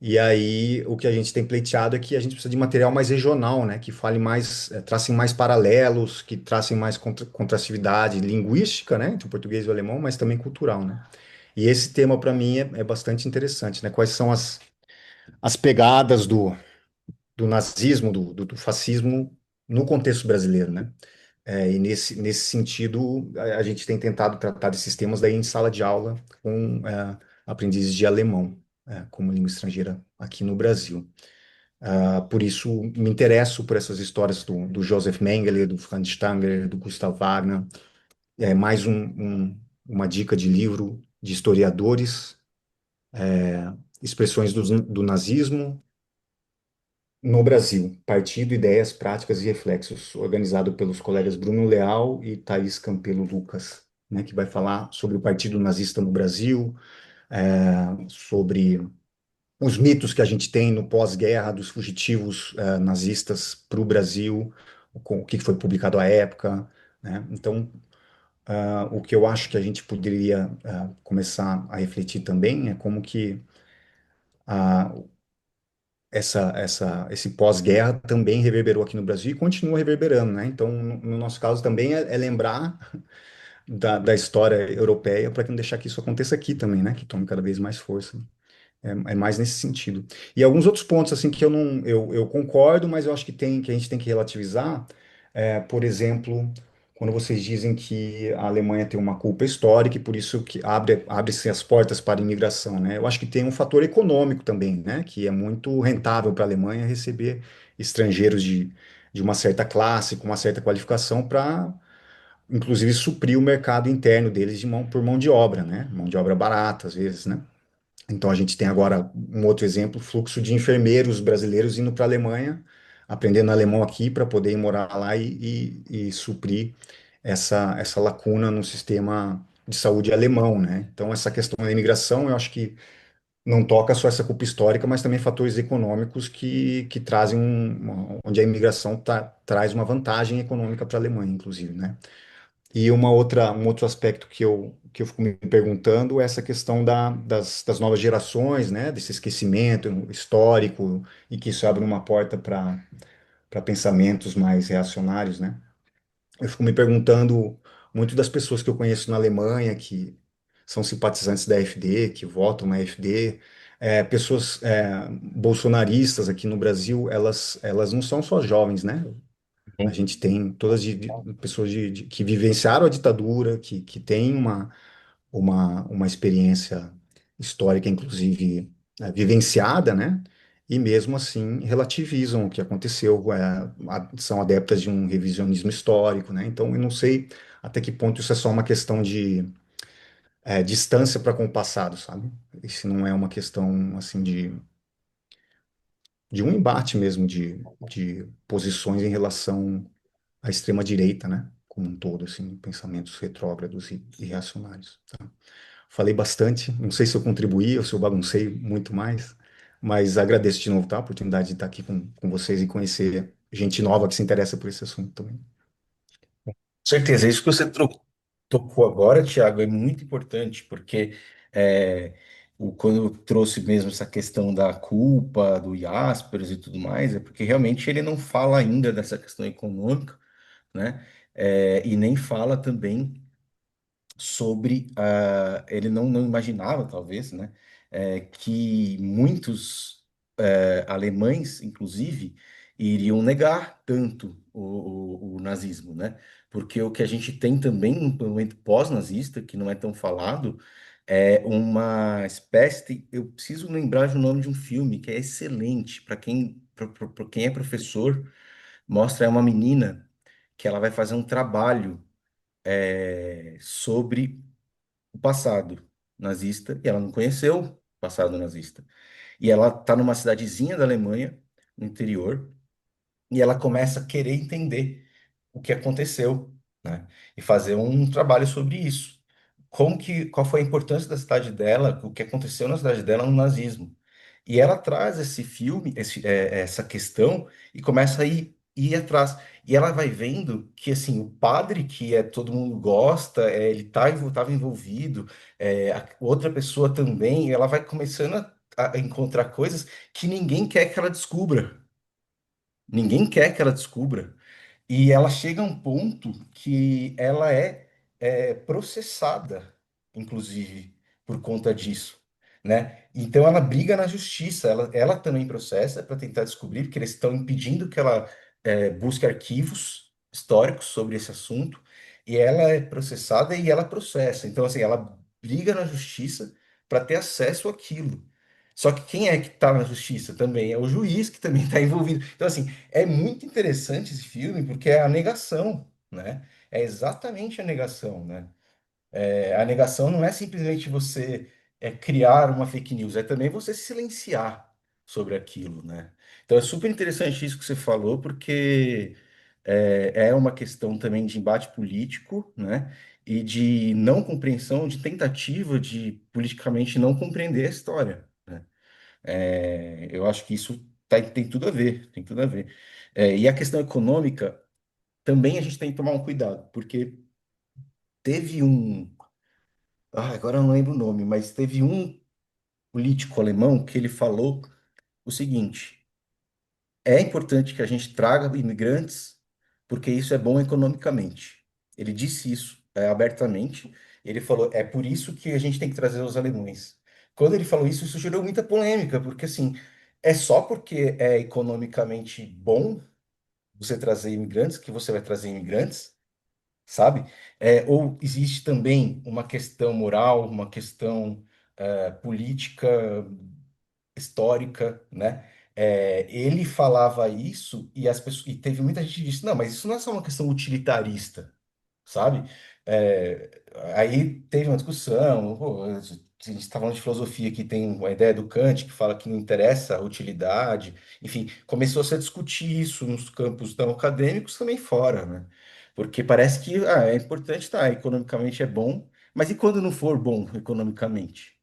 E aí, o que a gente tem pleiteado é que a gente precisa de material mais regional, né? Que fale mais, tracem mais paralelos, que tracem mais contrastividade linguística, né? Entre o português e o alemão, mas também cultural, né? E esse tema, para mim, é bastante interessante, né? Quais são as pegadas do nazismo, do fascismo no contexto brasileiro, né? E nesse sentido, a gente tem tentado tratar desses temas daí em sala de aula com aprendizes de alemão, como língua estrangeira aqui no Brasil. Por isso, me interesso por essas histórias do Joseph Mengele, do Franz Stanger, do Gustav Wagner. É mais uma dica de livro de historiadores, expressões do nazismo no Brasil, Partido, Ideias, Práticas e Reflexos, organizado pelos colegas Bruno Leal e Thaís Campelo Lucas, né, que vai falar sobre o Partido Nazista no Brasil, sobre os mitos que a gente tem no pós-guerra dos fugitivos nazistas para o Brasil, com o que foi publicado à época, né? Então, o que eu acho que a gente poderia começar a refletir também é como que ah, esse pós-guerra também reverberou aqui no Brasil e continua reverberando, né? Então, no nosso caso também é lembrar da história europeia para que não deixar que isso aconteça aqui também, né? Que tome cada vez mais força. É mais nesse sentido. E alguns outros pontos assim que eu não eu concordo, mas eu acho que a gente tem que relativizar. Por exemplo, quando vocês dizem que a Alemanha tem uma culpa histórica e por isso que abre-se as portas para a imigração, né? Eu acho que tem um fator econômico também, né? Que é muito rentável para a Alemanha receber estrangeiros de uma certa classe, com uma certa qualificação para inclusive suprir o mercado interno deles por mão de obra, né? Mão de obra barata às vezes, né? Então, a gente tem agora um outro exemplo, fluxo de enfermeiros brasileiros indo para a Alemanha, aprendendo alemão aqui para poder ir morar lá e suprir essa lacuna no sistema de saúde alemão, né? Então, essa questão da imigração, eu acho que não toca só essa culpa histórica, mas também fatores econômicos que trazem onde a imigração traz uma vantagem econômica para a Alemanha, inclusive, né? E um outro aspecto que eu fico me perguntando é essa questão das novas gerações, né? Desse esquecimento histórico e que isso abre uma porta para pensamentos mais reacionários, né? Eu fico me perguntando muito das pessoas que eu conheço na Alemanha que são simpatizantes da AfD, que votam na AfD, pessoas bolsonaristas aqui no Brasil, elas não são só jovens, né? A gente tem todas pessoas que vivenciaram a ditadura, que têm uma experiência histórica, inclusive, vivenciada, né? E mesmo assim relativizam o que aconteceu, são adeptas de um revisionismo histórico, né? Então, eu não sei até que ponto isso é só uma questão de distância para com o passado, sabe? Isso não é uma questão, assim, de um embate mesmo de posições em relação a extrema-direita, né? Como um todo, assim, pensamentos retrógrados e reacionários. Tá? Falei bastante, não sei se eu contribuí ou se eu baguncei muito mais, mas agradeço de novo, tá? A oportunidade de estar aqui com vocês e conhecer gente nova que se interessa por esse assunto também. Certeza, isso que você tocou agora, Tiago, é muito importante, porque é, quando eu trouxe mesmo essa questão da culpa, do Jaspers e tudo mais, é porque realmente ele não fala ainda dessa questão econômica, né? E nem fala também sobre ele não imaginava, talvez, né, que muitos alemães, inclusive, iriam negar tanto o nazismo, né? Porque o que a gente tem também no momento pós-nazista, que não é tão falado, é uma espécie eu preciso lembrar do nome de um filme que é excelente para quem é professor, mostra uma menina que ela vai fazer um trabalho sobre o passado nazista e ela não conheceu o passado nazista. E ela está numa cidadezinha da Alemanha, no interior, e ela começa a querer entender o que aconteceu, né? E fazer um trabalho sobre isso. Qual foi a importância da cidade dela, o que aconteceu na cidade dela no nazismo. E ela traz esse filme, essa questão, e começa a ir atrás. E ela vai vendo que, assim, o padre que todo mundo gosta, ele estava envolvido, outra pessoa também, e ela vai começando a encontrar coisas que ninguém quer que ela descubra. Ninguém quer que ela descubra. E ela chega a um ponto que ela é processada, inclusive, por conta disso, né? Então ela briga na justiça, ela também processa para tentar descobrir, porque eles estão impedindo que ela busque arquivos históricos sobre esse assunto, e ela é processada e ela processa. Então, assim, ela briga na justiça para ter acesso àquilo. Só que quem é que está na justiça também? É o juiz que também está envolvido. Então, assim, é muito interessante esse filme porque é a negação, né? É exatamente a negação, né? A negação não é simplesmente você criar uma fake news, é também você silenciar sobre aquilo, né? Então é super interessante isso que você falou, porque é uma questão também de embate político, né? E de não compreensão, de tentativa de politicamente não compreender a história, né? Eu acho que isso tem tudo a ver, tem tudo a ver. E a questão econômica também a gente tem que tomar um cuidado, porque teve agora eu não lembro o nome, mas teve um político alemão que ele falou o seguinte: é importante que a gente traga imigrantes, porque isso é bom economicamente. Ele disse isso abertamente. Ele falou: é por isso que a gente tem que trazer os alemães. Quando ele falou isso, isso gerou muita polêmica, porque assim, é só porque é economicamente bom você trazer imigrantes que você vai trazer imigrantes, sabe? Ou existe também uma questão moral, uma questão política, histórica, né? Ele falava isso e as pessoas, e teve muita gente que disse, não, mas isso não é só uma questão utilitarista, sabe? É, Aí teve uma discussão, pô, a gente está falando de filosofia que tem uma ideia do Kant que fala que não interessa a utilidade, enfim, começou a se discutir isso nos campos tão acadêmicos também fora, né? Porque parece que é importante, tá, economicamente é bom, mas e quando não for bom economicamente?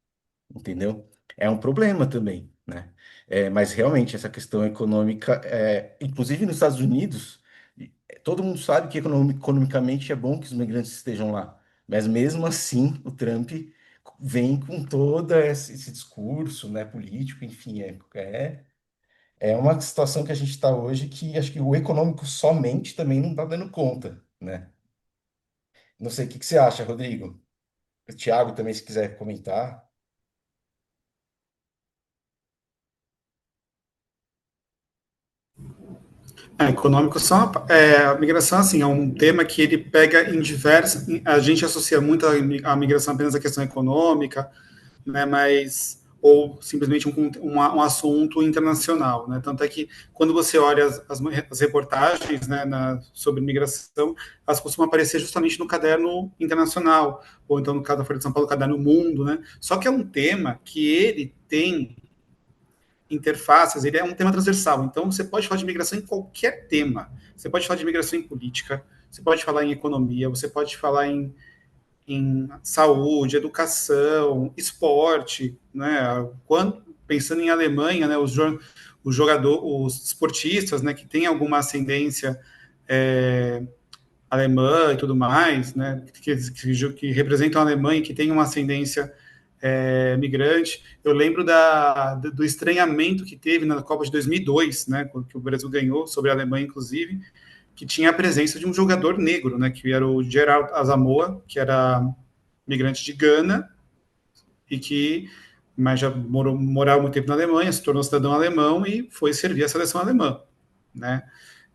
Entendeu? É um problema também, né? Mas realmente essa questão econômica, inclusive nos Estados Unidos, todo mundo sabe que economicamente é bom que os imigrantes estejam lá, mas mesmo assim o Trump vem com todo esse discurso, né, político, enfim, é uma situação que a gente está hoje que acho que o econômico somente também não está dando conta, né? Não sei, o que que você acha, Rodrigo? O Thiago também, se quiser comentar. Econômico só a migração assim é um tema que ele pega em diversas, a gente associa muito a migração apenas à questão econômica, né, mas ou simplesmente um assunto internacional, né? Tanto é que quando você olha as reportagens, né, sobre migração, elas costumam aparecer justamente no caderno internacional, ou então no caso da Folha de São Paulo, caderno Mundo, né? Só que é um tema que ele tem interfaces, ele é um tema transversal. Então, você pode falar de migração em qualquer tema. Você pode falar de migração em política, você pode falar em economia, você pode falar em saúde, educação, esporte, né? pensando em Alemanha, né, os esportistas, né, que têm alguma ascendência alemã e tudo mais, né, que representam a Alemanha, que tem uma ascendência migrante. Eu lembro do estranhamento que teve na Copa de 2002, né, que o Brasil ganhou sobre a Alemanha, inclusive, que tinha a presença de um jogador negro, né, que era o Gerald Asamoah, que era migrante de Gana e que mas já morava muito tempo na Alemanha, se tornou cidadão alemão e foi servir a seleção alemã, né?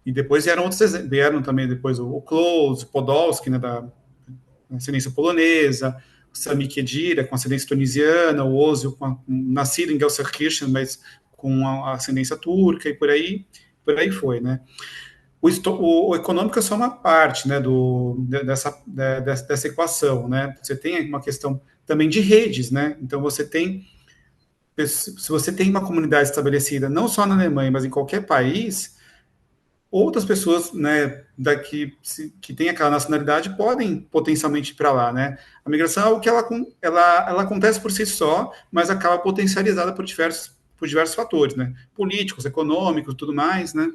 E depois vieram outros exemplos, vieram também depois o Klose, Podolski, né, da ascendência polonesa, o Sami Khedira, com ascendência tunisiana, o Ozil, nascido em Gelsenkirchen, mas com a ascendência turca, e por aí foi, né? O econômico é só uma parte, né, dessa equação, né? Você tem uma questão também de redes, né? Então se você tem uma comunidade estabelecida não só na Alemanha, mas em qualquer país, outras pessoas, né, que têm aquela nacionalidade podem potencialmente ir para lá, né? A migração é algo que ela acontece por si só, mas acaba potencializada por diversos fatores, né? Políticos, econômicos, tudo mais, né?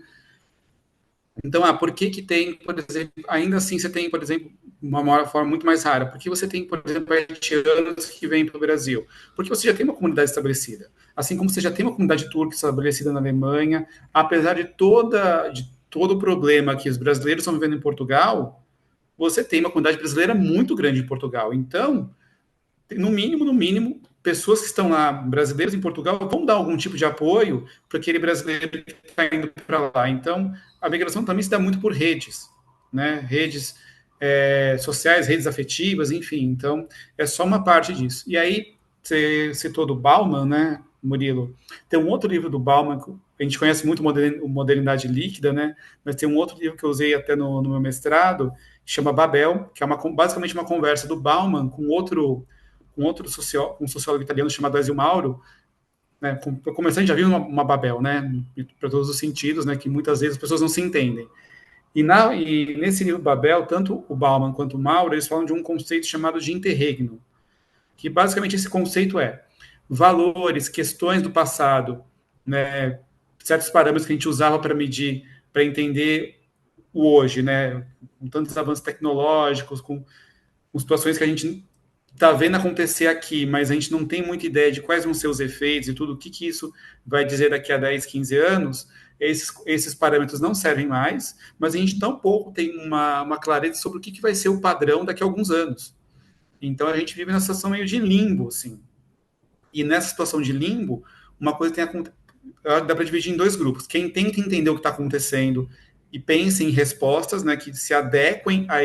Então, por que tem, por exemplo, ainda assim você tem, por exemplo, uma forma muito mais rara? Porque você tem, por exemplo, haitianos que vêm para o Brasil? Porque você já tem uma comunidade estabelecida. Assim como você já tem uma comunidade turca estabelecida na Alemanha, apesar de todo o problema que os brasileiros estão vivendo em Portugal, você tem uma comunidade brasileira muito grande em Portugal. Então, no mínimo, pessoas que estão lá, brasileiros em Portugal, vão dar algum tipo de apoio para aquele brasileiro que está indo para lá. Então, a migração também se dá muito por redes, né? Redes sociais, redes afetivas, enfim. Então, é só uma parte disso. E aí, você citou do Bauman, né, Murilo? Tem um outro livro do Bauman, a gente conhece muito Modernidade Líquida, né? Mas tem um outro livro que eu usei até no meu mestrado, que chama Babel, que é basicamente uma conversa do Bauman com um sociólogo italiano chamado Ezio Mauro, né, começando, a gente já viu uma Babel, né, para todos os sentidos, né, que muitas vezes as pessoas não se entendem. E nesse livro Babel, tanto o Bauman quanto o Mauro, eles falam de um conceito chamado de interregno, que basicamente esse conceito é valores, questões do passado, né, certos parâmetros que a gente usava para medir, para entender o hoje, né, com tantos avanços tecnológicos, com situações que a gente está vendo acontecer aqui, mas a gente não tem muita ideia de quais vão ser os efeitos e tudo, o que isso vai dizer daqui a 10, 15 anos, esses parâmetros não servem mais, mas a gente tampouco tem uma clareza sobre o que vai ser o padrão daqui a alguns anos. Então a gente vive numa situação meio de limbo, assim. E nessa situação de limbo, uma coisa dá para dividir em dois grupos. Quem tenta entender o que está acontecendo e pensa em respostas, né, que se adequem a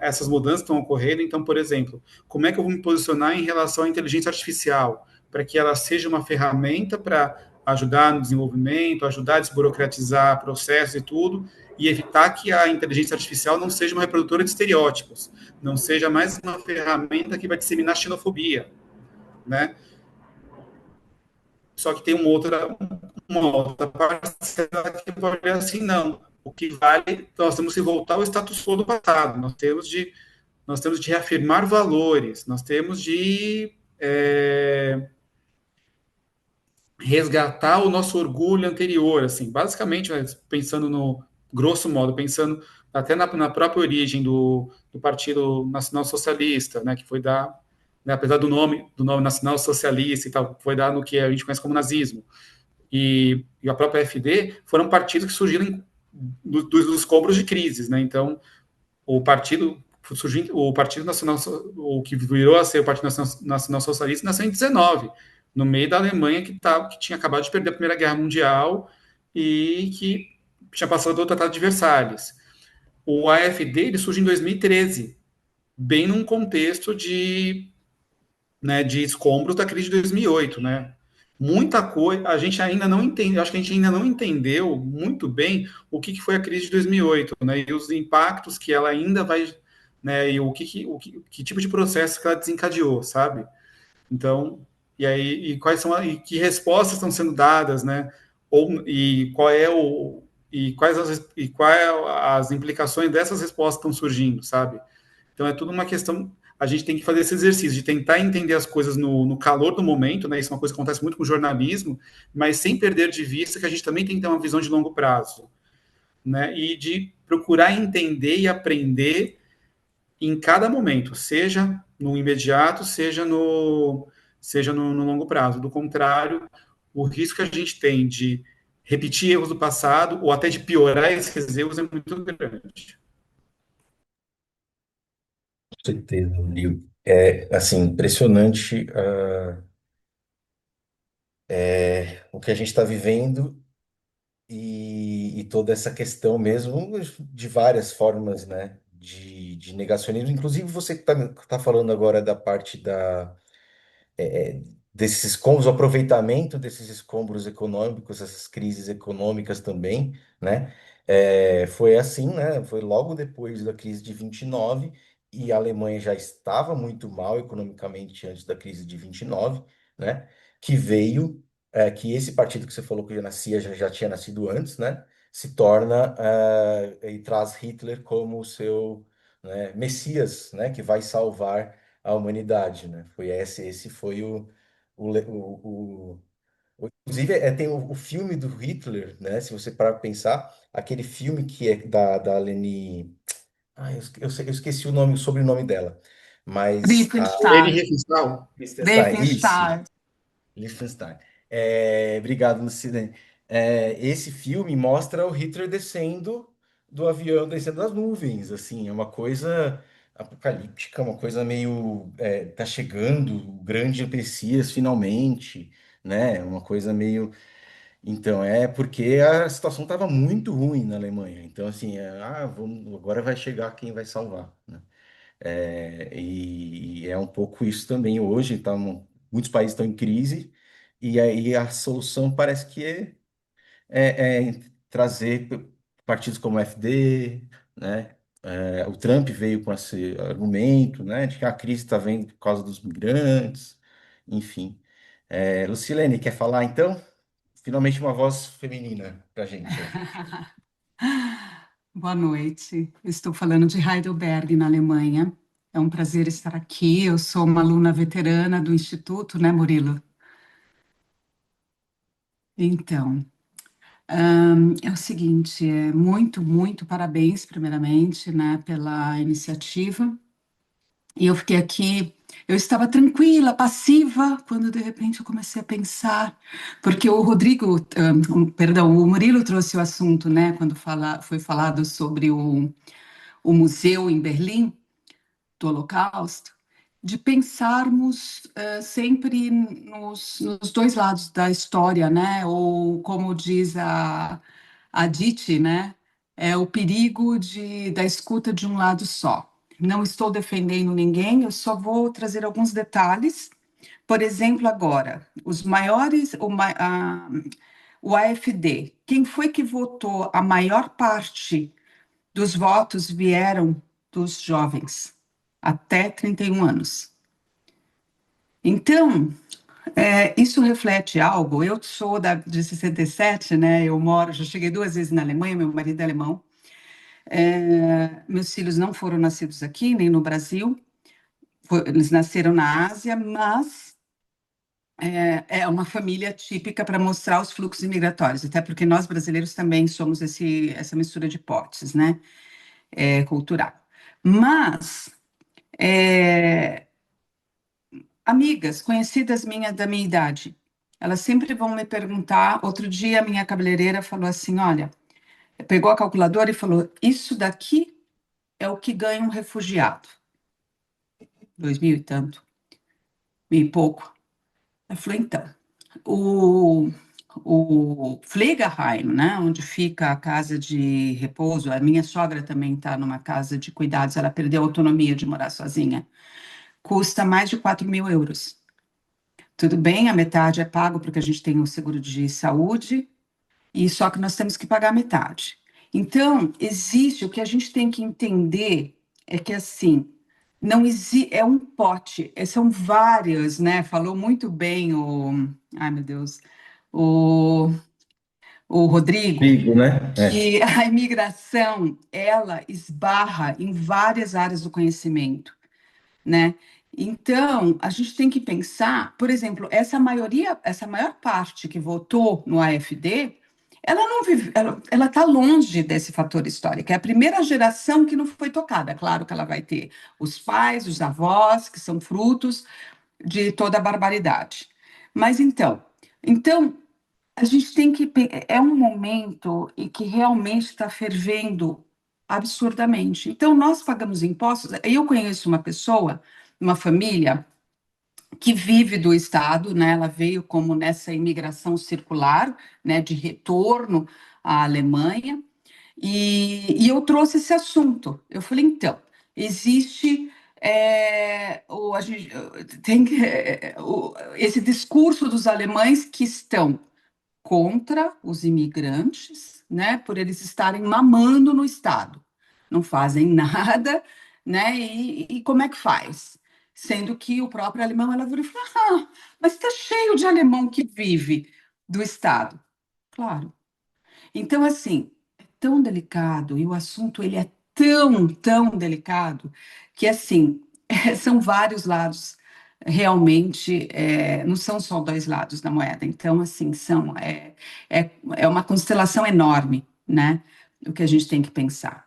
essas mudanças que estão ocorrendo. Então, por exemplo, como é que eu vou me posicionar em relação à inteligência artificial, para que ela seja uma ferramenta para ajudar no desenvolvimento, ajudar a desburocratizar processos e tudo, e evitar que a inteligência artificial não seja uma reprodutora de estereótipos, não seja mais uma ferramenta que vai disseminar xenofobia, né? Só que tem uma outra parcela que vai olhar assim, não. O que vale, nós temos que voltar ao status quo do passado. Nós temos de reafirmar valores. Nós temos de resgatar o nosso orgulho anterior, assim, basicamente, pensando no grosso modo, pensando até na própria origem do Partido Nacional Socialista, né, que foi né, apesar do nome nacional socialista e tal, foi dar no que a gente conhece como nazismo. E a própria FD foram partidos que surgiram dos escombros de crises, né? Então, o Partido Nacional, o que virou a ser o Partido Nacional Socialista, nasceu em 19, no meio da Alemanha que tinha acabado de perder a Primeira Guerra Mundial e que tinha passado do Tratado de Versalhes. O AfD ele surge em 2013, bem num contexto de escombros da crise de 2008, né? Muita coisa, a gente ainda não entende, acho que a gente ainda não entendeu muito bem o que foi a crise de 2008, né? E os impactos que ela ainda vai, né? E que tipo de processo que ela desencadeou, sabe? Então, e aí, e que respostas estão sendo dadas, né? E quais as implicações dessas respostas estão surgindo, sabe? Então é tudo uma questão. a gente tem que fazer esse exercício de tentar entender as coisas no calor do momento, né? Isso é uma coisa que acontece muito com o jornalismo, mas sem perder de vista que a gente também tem que ter uma visão de longo prazo, né? E de procurar entender e aprender em cada momento, seja no imediato, seja no longo prazo. Do contrário, o risco que a gente tem de repetir erros do passado ou até de piorar esses erros é muito grande. Com certeza, Lio. É, assim, impressionante o que a gente está vivendo e toda essa questão mesmo de várias formas, né, de negacionismo. Inclusive, você que está falando agora da parte desses escombros, o aproveitamento desses escombros econômicos, essas crises econômicas também, né? Foi assim, né? Foi logo depois da crise de 29 e a Alemanha já estava muito mal economicamente antes da crise de 29, né? Que veio, que esse partido que você falou que já nascia, já tinha nascido antes, né? Se torna e traz Hitler como o seu, né, Messias, né? Que vai salvar a humanidade, né? Esse foi o, le- inclusive, tem o filme do Hitler, né? Se você parar para pensar, aquele filme que é da Leni. Ah, eu esqueci o nome, o sobrenome dela. Mas a Leni Riefenstahl. Riefenstahl, Liechtenstein, isso. Riefenstahl. Liechtenstein. Obrigado, Lucilene. Esse filme mostra o Hitler descendo do avião, descendo das nuvens, assim, é uma coisa apocalíptica, uma coisa meio, tá chegando, o grande Messias finalmente, né? Uma coisa meio, então, porque a situação estava muito ruim na Alemanha, então, assim, agora vai chegar quem vai salvar, né? E é um pouco isso também hoje, muitos países estão em crise, e aí a solução parece que é trazer partidos como o FD, né? O Trump veio com esse argumento, né, de que a crise está vindo por causa dos migrantes, enfim. Lucilene, quer falar então? Finalmente uma voz feminina para a gente aí. Boa noite. Estou falando de Heidelberg, na Alemanha. É um prazer estar aqui. Eu sou uma aluna veterana do Instituto, né, Murilo? Então, é o seguinte, muito parabéns, primeiramente, né, pela iniciativa. E eu fiquei aqui, eu estava tranquila, passiva, quando de repente eu comecei a pensar, porque o Rodrigo, perdão, o Murilo trouxe o assunto, né, quando foi falado sobre o museu em Berlim, do Holocausto, de pensarmos sempre nos dois lados da história, né, ou como diz a Dite, né, é o perigo da escuta de um lado só. Não estou defendendo ninguém, eu só vou trazer alguns detalhes. Por exemplo, agora, os maiores, o AfD, quem foi que votou? A maior parte dos votos vieram dos jovens, até 31 anos. Então, isso reflete algo. Eu sou de 67, né? Já cheguei 2 vezes na Alemanha, meu marido é alemão. Meus filhos não foram nascidos aqui, nem no Brasil, eles nasceram na Ásia, mas é uma família típica para mostrar os fluxos migratórios, até porque nós brasileiros também somos essa mistura de potes, né? Cultural. Mas, amigas, conhecidas da minha idade, elas sempre vão me perguntar. Outro dia, a minha cabeleireira falou assim: olha, pegou a calculadora e falou: isso daqui é o que ganha um refugiado. 2.000 e tanto, mil e pouco. Ela falou: então, o Pflegeheim, né, onde fica a casa de repouso, a minha sogra também está numa casa de cuidados, ela perdeu a autonomia de morar sozinha, custa mais de 4.000 euros. Tudo bem, a metade é pago porque a gente tem o seguro de saúde, e só que nós temos que pagar a metade. Então, existe, o que a gente tem que entender é que, assim, não existe, é um pote, são várias, né? Falou muito bem ai meu Deus, o, o Rodrigo, Perigo, né? que a imigração, ela esbarra em várias áreas do conhecimento. né? Então, a gente tem que pensar, por exemplo, essa maioria, essa maior parte que votou no AfD, ela não vive, ela está longe desse fator histórico. É a primeira geração que não foi tocada. Claro que ela vai ter os pais, os avós, que são frutos de toda a barbaridade. Mas então a gente tem que é um momento em que realmente está fervendo absurdamente. Então nós pagamos impostos. Eu conheço uma pessoa, uma família que vive do Estado, né? Ela veio como nessa imigração circular, né? De retorno à Alemanha. E eu trouxe esse assunto. Eu falei, então, existe a gente, tem esse discurso dos alemães que estão contra os imigrantes, né, por eles estarem mamando no Estado, não fazem nada, né, e como é que faz? Sendo que o próprio alemão, ela virou e falou, mas está cheio de alemão que vive do Estado. Claro, então, assim, é tão delicado e o assunto ele é tão delicado que, assim, são vários lados, realmente, não são só dois lados da moeda. Então, assim, é uma constelação enorme, né? O que a gente tem que pensar.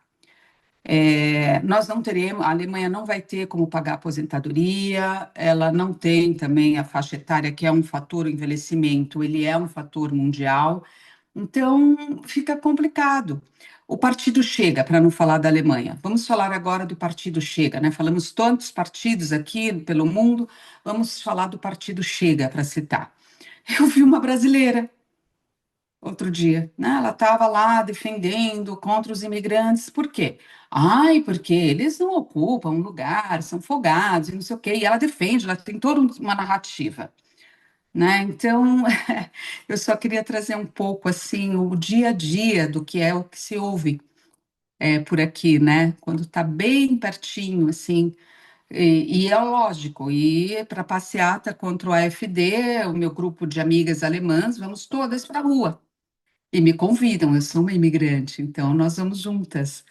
Nós não teremos, a Alemanha não vai ter como pagar aposentadoria, ela não tem também a faixa etária, que é um fator, o envelhecimento, ele é um fator mundial. Então, fica complicado. O partido Chega, para não falar da Alemanha. Vamos falar agora do partido Chega, né? Falamos tantos partidos aqui pelo mundo, vamos falar do partido Chega, para citar. Eu vi uma brasileira outro dia, né? Ela estava lá defendendo contra os imigrantes. Por quê? Ai, porque eles não ocupam um lugar, são folgados e não sei o quê. E ela defende, ela tem toda uma narrativa, né? Então, eu só queria trazer um pouco assim o dia a dia do que é o que se ouve por aqui, né? Quando está bem pertinho, assim, e é lógico, e para passeata contra o AfD, o meu grupo de amigas alemãs, vamos todas para a rua. E me convidam, eu sou uma imigrante, então nós vamos juntas,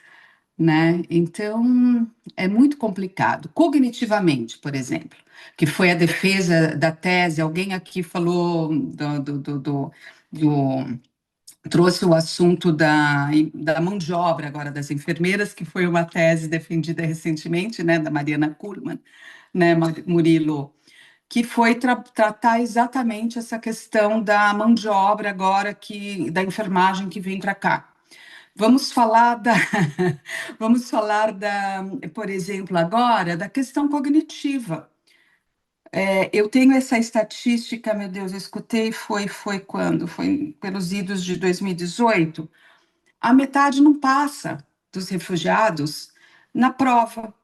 né? Então é muito complicado. Cognitivamente, por exemplo, que foi a defesa da tese, alguém aqui falou trouxe o assunto da mão de obra agora das enfermeiras, que foi uma tese defendida recentemente, né, da Mariana Kuhlmann, né, Murilo, que foi tratar exatamente essa questão da mão de obra agora da enfermagem que vem para cá. Vamos falar vamos falar por exemplo, agora da questão cognitiva. Eu tenho essa estatística, meu Deus, eu escutei, foi quando? Foi pelos idos de 2018. A metade não passa dos refugiados na prova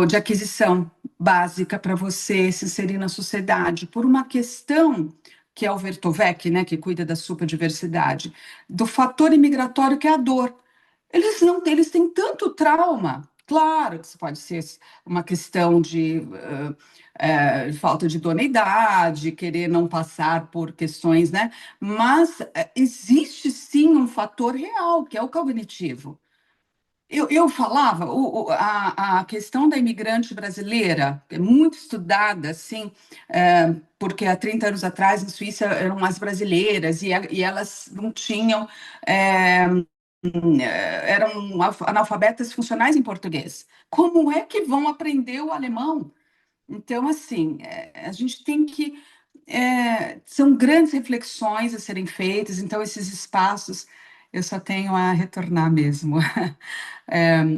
de aquisição básica para você se inserir na sociedade, por uma questão que é o Vertovec, né, que cuida da superdiversidade, do fator imigratório que é a dor. Eles não têm, eles têm tanto trauma. Claro que isso pode ser uma questão de falta de idoneidade, querer não passar por questões, né? Mas existe sim um fator real, que é o cognitivo. Eu falava, a questão da imigrante brasileira é muito estudada, assim, porque há 30 anos atrás, em Suíça, eram as brasileiras, e elas não tinham, eram analfabetas funcionais em português. Como é que vão aprender o alemão? Então, assim, a gente tem que. São grandes reflexões a serem feitas, então, esses espaços eu só tenho a retornar mesmo.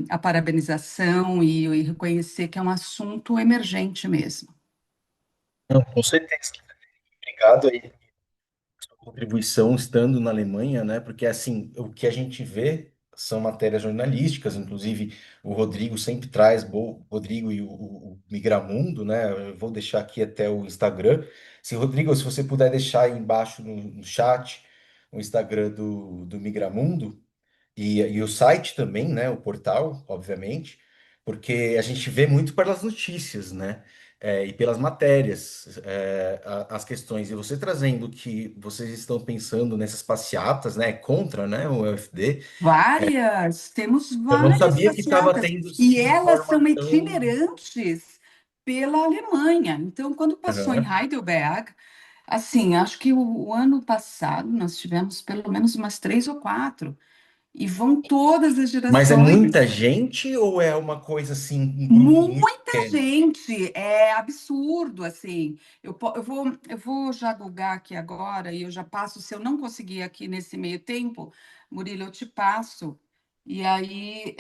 A parabenização e reconhecer que é um assunto emergente mesmo. Não, com certeza. Obrigado aí pela sua contribuição estando na Alemanha, né? Porque assim, o que a gente vê são matérias jornalísticas, inclusive o Rodrigo sempre traz, Rodrigo e o Migramundo, né? Eu vou deixar aqui até o Instagram. Se Rodrigo, se você puder deixar aí embaixo no chat o Instagram do Migramundo, e o site também, né? O portal, obviamente, porque a gente vê muito pelas notícias, né? e pelas matérias, as questões. E você trazendo que vocês estão pensando nessas passeatas, né, contra, né, o UFD, Várias, temos eu não várias sabia que estava passeatas, tendo e sido elas são formação. itinerantes pela Alemanha. Então, quando passou em Aham. Heidelberg, assim, acho que o ano passado nós tivemos pelo menos umas 3 ou 4, e vão todas as Mas é muita gerações. gente ou é uma coisa assim, um grupo muito Muita pequeno? gente, é absurdo, assim. Eu vou já googar aqui agora e eu já passo. Se eu não conseguir aqui nesse meio tempo, Murilo, eu te passo. E aí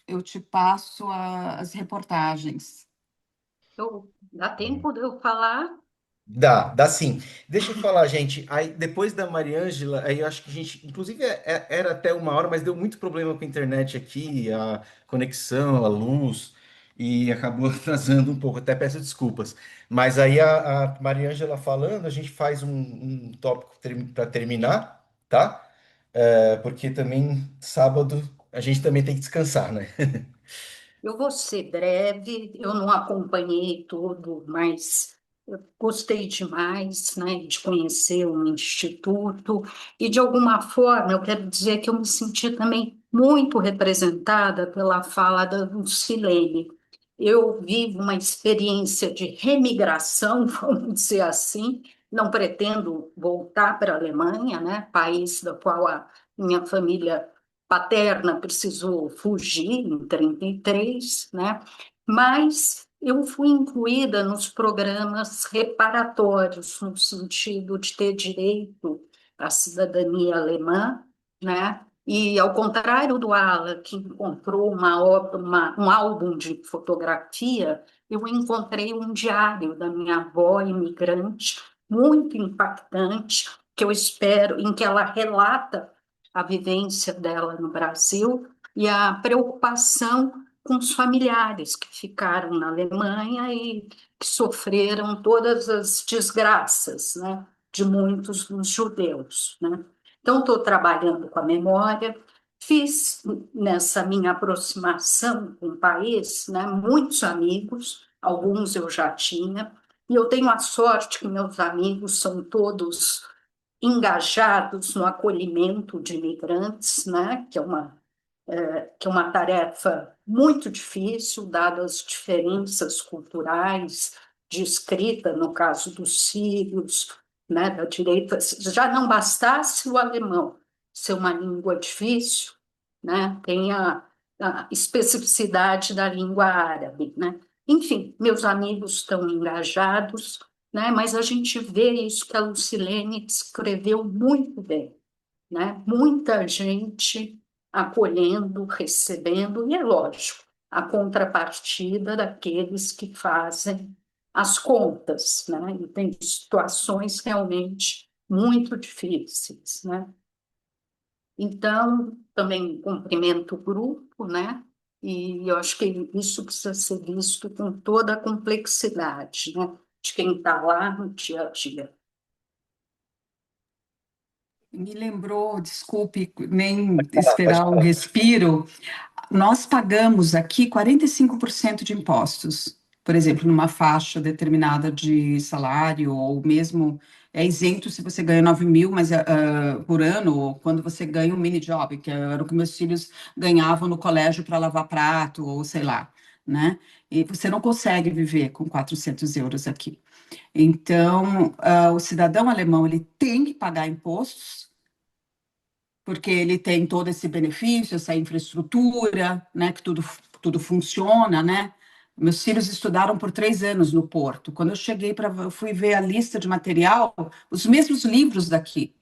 eu te passo as reportagens. Dá tempo de eu falar? Dá sim. Deixa eu falar, gente. Aí depois da Mariângela, aí eu acho que a gente, inclusive, era até 1 hora, mas deu muito problema com a internet aqui, a conexão, a luz, e acabou atrasando um pouco. Até peço desculpas. Mas aí a Mariângela falando, a gente faz um tópico para terminar, tá? Porque também sábado a gente também tem que descansar, né? Eu vou ser breve, eu não acompanhei tudo, mas eu gostei demais, né, de conhecer o Instituto e, de alguma forma, eu quero dizer que eu me senti também muito representada pela fala da Lucilene. Eu vivo uma experiência de remigração, vamos dizer assim, não pretendo voltar para a Alemanha, né, país do qual a minha família paterna precisou fugir em 33, né? Mas eu fui incluída nos programas reparatórios, no sentido de ter direito à cidadania alemã, né? E, ao contrário do Alan, que encontrou um álbum de fotografia, eu encontrei um diário da minha avó imigrante, muito impactante, que eu espero, em que ela relata a vivência dela no Brasil e a preocupação com os familiares que ficaram na Alemanha e que sofreram todas as desgraças, né, de muitos dos judeus, né? Então, estou trabalhando com a memória, fiz nessa minha aproximação com o país, né, muitos amigos, alguns eu já tinha, e eu tenho a sorte que meus amigos são todos engajados no acolhimento de imigrantes, né, que é uma tarefa muito difícil, dadas as diferenças culturais, de escrita, no caso dos sírios, né, da direita. Já não bastasse o alemão ser uma língua difícil, né, tem a especificidade da língua árabe, né? Enfim, meus amigos estão engajados, né, mas a gente vê isso que a Lucilene descreveu muito bem, né? Muita gente acolhendo, recebendo, e é lógico, a contrapartida daqueles que fazem as contas, né? E tem situações realmente muito difíceis, né? Então, também cumprimento o grupo, né? E eu acho que isso precisa ser visto com toda a complexidade, né? De quem está lá no dia a dia. Me lembrou, desculpe, nem Pode esperar o falar. respiro. Nós pagamos aqui 45% de impostos, por exemplo, numa faixa determinada de salário, ou mesmo é isento se você ganha 9 mil, mas, por ano, ou quando você ganha um mini job, que era o que meus filhos ganhavam no colégio para lavar prato, ou sei lá, né? E você não consegue viver com 400 euros aqui. Então, o cidadão alemão ele tem que pagar impostos, porque ele tem todo esse benefício, essa infraestrutura, né, que tudo funciona, né? Meus filhos estudaram por 3 anos no Porto. Quando eu fui ver a lista de material, os mesmos livros daqui.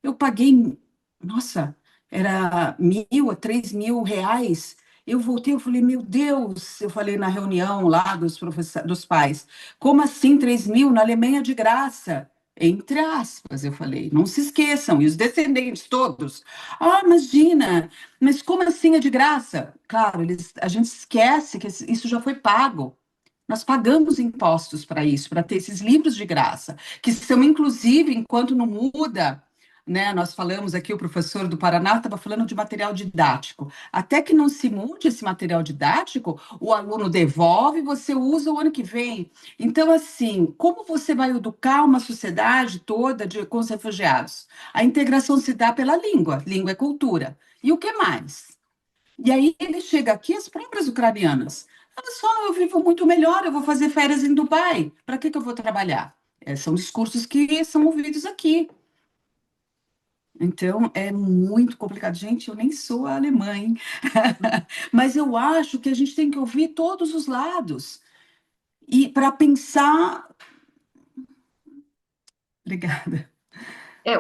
Eu paguei, nossa, era 1.000 a 3.000 reais. Eu voltei, eu falei, meu Deus, eu falei na reunião lá dos pais, como assim 3.000 na Alemanha de graça? Entre aspas, eu falei, não se esqueçam, e os descendentes todos. Ah, imagina, mas como assim é de graça? Claro, a gente esquece que isso já foi pago. Nós pagamos impostos para isso, para ter esses livros de graça, que são, inclusive, enquanto não muda né? Nós falamos aqui, o professor do Paraná estava falando de material didático. Até que não se mude esse material didático, o aluno devolve, você usa o ano que vem. Então, assim, como você vai educar uma sociedade toda com os refugiados? A integração se dá pela língua, língua é cultura. E o que mais? E aí ele chega aqui, as próprias ucranianas. Olha só, eu vivo muito melhor, eu vou fazer férias em Dubai. Para que eu vou trabalhar? São discursos que são ouvidos aqui. Então, é muito complicado. Gente, eu nem sou alemã, hein? Mas eu acho que a gente tem que ouvir todos os lados. E para pensar. Obrigada.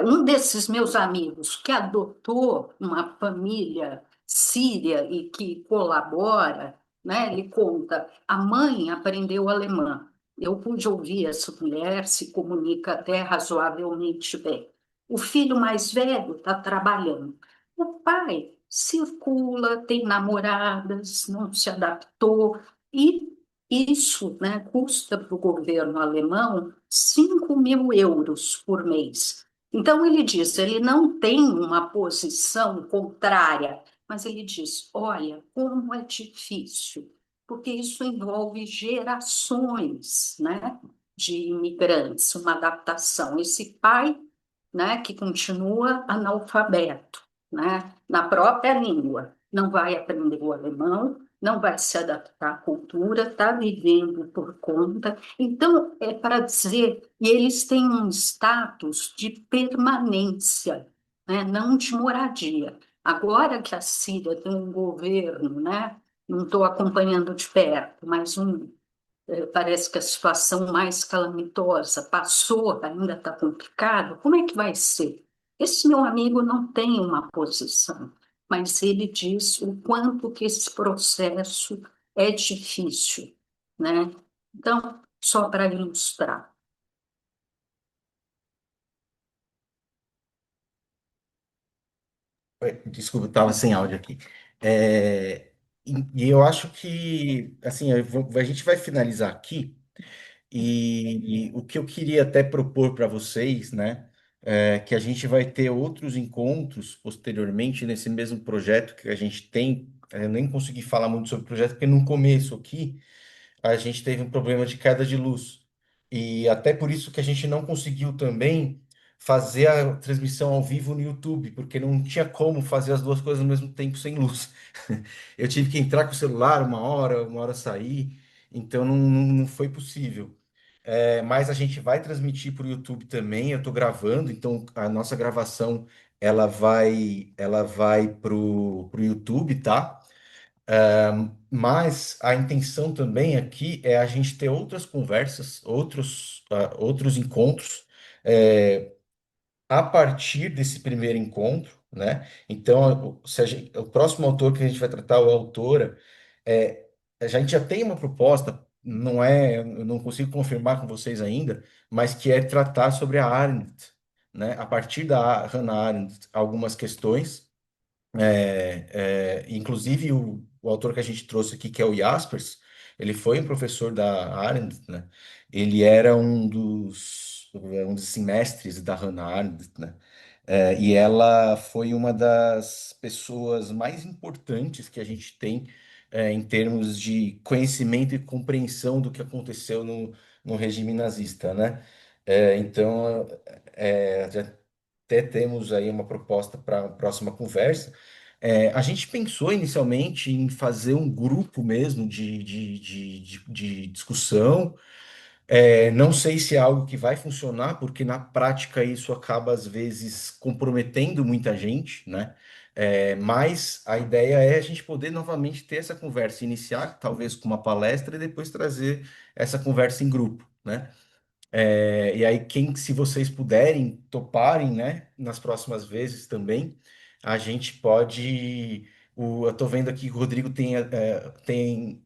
Um desses meus amigos que adotou uma família síria e que colabora, né, ele conta, a mãe aprendeu alemã. Eu pude ouvir essa mulher, se comunica até razoavelmente bem. O filho mais velho está trabalhando. O pai circula, tem namoradas, não se adaptou, e isso, né, custa para o governo alemão 5.000 euros por mês. Então, ele diz, ele não tem uma posição contrária, mas ele diz, olha, como é difícil, porque isso envolve gerações, né, de imigrantes, uma adaptação. Esse pai, né, que continua analfabeto, né, na própria língua, não vai aprender o alemão, não vai se adaptar à cultura, está vivendo por conta. Então, é para dizer, e eles têm um status de permanência, né, não de moradia. Agora que a Síria tem um governo, né, não estou acompanhando de perto, mas parece que a situação mais calamitosa passou, ainda está complicado. Como é que vai ser? Esse meu amigo não tem uma posição, mas ele diz o quanto que esse processo é difícil, né? Então, só para ilustrar. Desculpa, estava sem áudio aqui. É, e eu acho que, assim, a gente vai finalizar aqui. E o que eu queria até propor para vocês, né, é que a gente vai ter outros encontros posteriormente nesse mesmo projeto que a gente tem. Eu nem consegui falar muito sobre o projeto, porque no começo aqui a gente teve um problema de queda de luz. E até por isso que a gente não conseguiu também fazer a transmissão ao vivo no YouTube, porque não tinha como fazer as duas coisas ao mesmo tempo sem luz. Eu tive que entrar com o celular uma hora sair, então não foi possível. Mas a gente vai transmitir para o YouTube também. Eu estou gravando, então a nossa gravação ela vai para o YouTube, tá? Mas a intenção também aqui é a gente ter outras conversas, outros encontros, é, a partir desse primeiro encontro, né? Então, se o próximo autor que a gente vai tratar, ou a autora, é, a gente já tem uma proposta, não é, eu não consigo confirmar com vocês ainda, mas que é tratar sobre a Arendt, né? A partir da Hannah Arendt, algumas questões. Inclusive, o autor que a gente trouxe aqui, que é o Jaspers, ele foi um professor da Arendt, né? Ele era um dos semestres da Hannah Arendt, né? E ela foi uma das pessoas mais importantes que a gente tem, em termos de conhecimento e compreensão do que aconteceu no regime nazista, né? Então, já até temos aí uma proposta para a próxima conversa. A gente pensou inicialmente em fazer um grupo mesmo de discussão. Não sei se é algo que vai funcionar, porque na prática isso acaba às vezes comprometendo muita gente, né? Mas a ideia é a gente poder novamente ter essa conversa, iniciar talvez com uma palestra e depois trazer essa conversa em grupo, né? E aí, se vocês puderem, toparem, né, nas próximas vezes também, a gente pode. Eu tô vendo aqui que o Rodrigo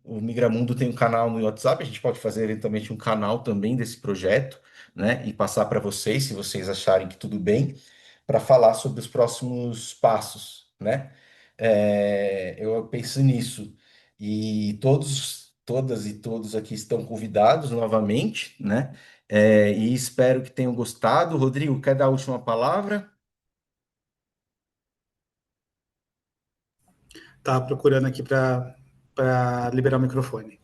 o Migramundo tem um canal no WhatsApp, a gente pode fazer eventualmente um canal também desse projeto, né, e passar para vocês, se vocês acharem que tudo bem, para falar sobre os próximos passos, né? Eu penso nisso. E todas e todos aqui estão convidados novamente, né? E espero que tenham gostado. Rodrigo, quer dar a última palavra? Estava procurando aqui para liberar o microfone.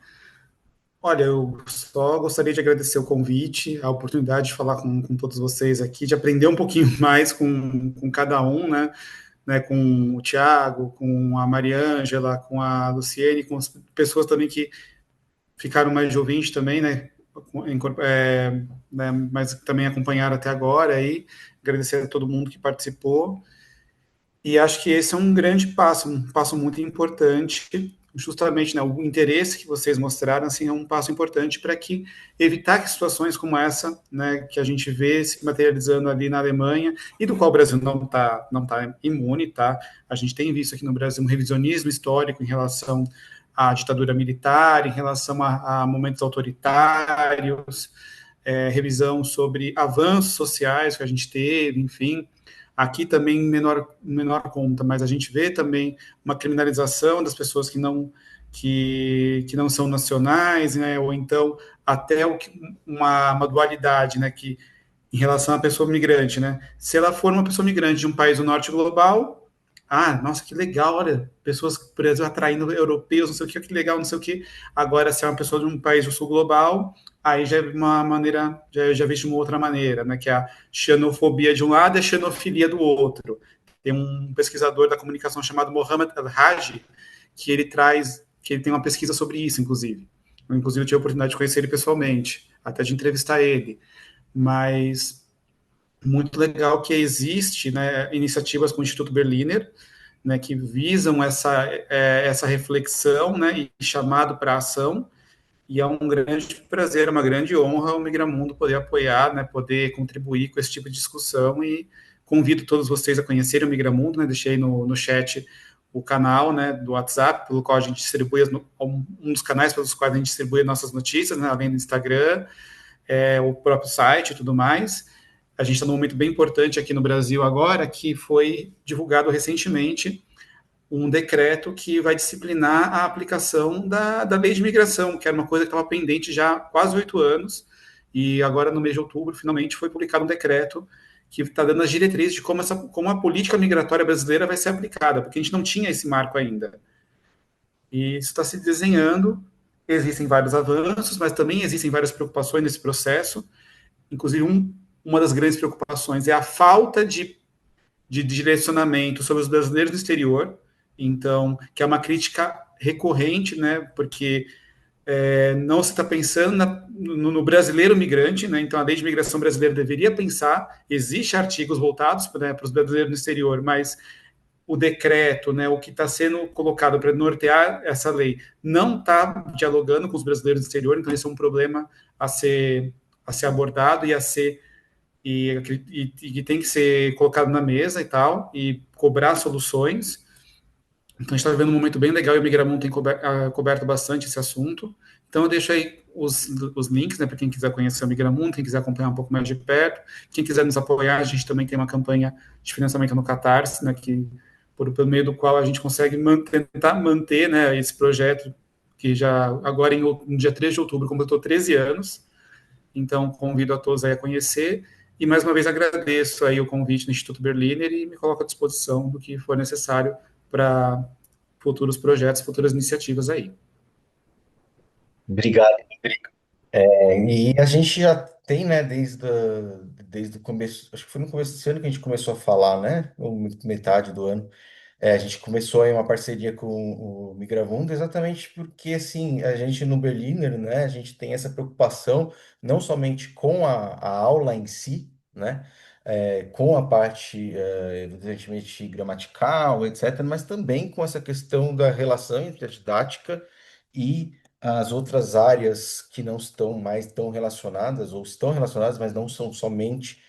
Olha, eu só gostaria de agradecer o convite, a oportunidade de falar com todos vocês aqui, de aprender um pouquinho mais com cada um, né, com o Tiago, com a Mariângela, com a Luciene, com as pessoas também que ficaram mais de ouvinte também, né, né, mas também acompanharam até agora aí, agradecer a todo mundo que participou, e acho que esse é um passo muito importante, justamente, né, o interesse que vocês mostraram, assim, é um passo importante para que evitar que situações como essa, né, que a gente vê se materializando ali na Alemanha, e do qual o Brasil não tá imune, tá? A gente tem visto aqui no Brasil um revisionismo histórico em relação à ditadura militar, em relação a momentos autoritários, revisão sobre avanços sociais que a gente teve, enfim, aqui também em menor conta, mas a gente vê também uma criminalização das pessoas que não são nacionais, né, ou então até uma dualidade, né, que em relação à pessoa migrante, né, se ela for uma pessoa migrante de um país do norte global, nossa, que legal, olha, pessoas, por exemplo, atraindo europeus, não sei o que legal, não sei o que. Agora, se é uma pessoa de um país do sul global, aí já é uma maneira, já visto de uma outra maneira, né? Que é a xenofobia de um lado e a xenofilia do outro. Tem um pesquisador da comunicação chamado Mohamed El-Haji, que ele tem uma pesquisa sobre isso, inclusive. Inclusive, eu tive a oportunidade de conhecer ele pessoalmente, até de entrevistar ele. Mas muito legal que existe, né, iniciativas com o Instituto Berliner, né, que visam essa reflexão, né, e chamado para a ação, e é um grande prazer, uma grande honra o Migramundo poder apoiar, né, poder contribuir com esse tipo de discussão, e convido todos vocês a conhecerem o Migramundo, né, deixei no chat o canal, né, do WhatsApp, pelo qual a gente distribui, um dos canais pelos quais a gente distribui nossas notícias, né, além do Instagram, o próprio site e tudo mais. A gente está num momento bem importante aqui no Brasil agora, que foi divulgado recentemente um decreto que vai disciplinar a aplicação da lei de imigração, que era uma coisa que estava pendente já há quase 8 anos, e agora, no mês de outubro, finalmente foi publicado um decreto que está dando as diretrizes de como a política migratória brasileira vai ser aplicada, porque a gente não tinha esse marco ainda. E isso está se desenhando, existem vários avanços, mas também existem várias preocupações nesse processo, inclusive uma das grandes preocupações é a falta de direcionamento sobre os brasileiros no exterior, então, que é uma crítica recorrente, né, porque não se está pensando no brasileiro migrante, né, então a lei de imigração brasileira deveria pensar, existe artigos voltados, né, para os brasileiros no exterior, mas o decreto, né, o que está sendo colocado para nortear essa lei, não está dialogando com os brasileiros no exterior, então esse é um problema a ser abordado e tem que ser colocado na mesa e tal, e cobrar soluções. Então, a gente está vivendo um momento bem legal e o Migramundo tem coberto bastante esse assunto. Então, eu deixo aí os links, né, para quem quiser conhecer o Migramundo, quem quiser acompanhar um pouco mais de perto. Quem quiser nos apoiar, a gente também tem uma campanha de financiamento no Catarse, né, por meio do qual a gente consegue tentar manter, né, esse projeto, que já agora, no dia 3 de outubro, completou 13 anos. Então, convido a todos aí a conhecer. E, mais uma vez, agradeço aí o convite do Instituto Berliner e me coloco à disposição do que for necessário para futuros projetos, futuras iniciativas aí. Obrigado, Rodrigo. E a gente já tem, né, desde o começo, acho que foi no começo desse ano que a gente começou a falar, né? Ou metade do ano. A gente começou aí uma parceria com o Migramundo exatamente porque, assim, a gente no Berliner, né, a gente tem essa preocupação não somente com a aula em si, né, com a parte, evidentemente, gramatical, etc., mas também com essa questão da relação entre a didática e as outras áreas que não estão mais tão relacionadas, ou estão relacionadas, mas não são somente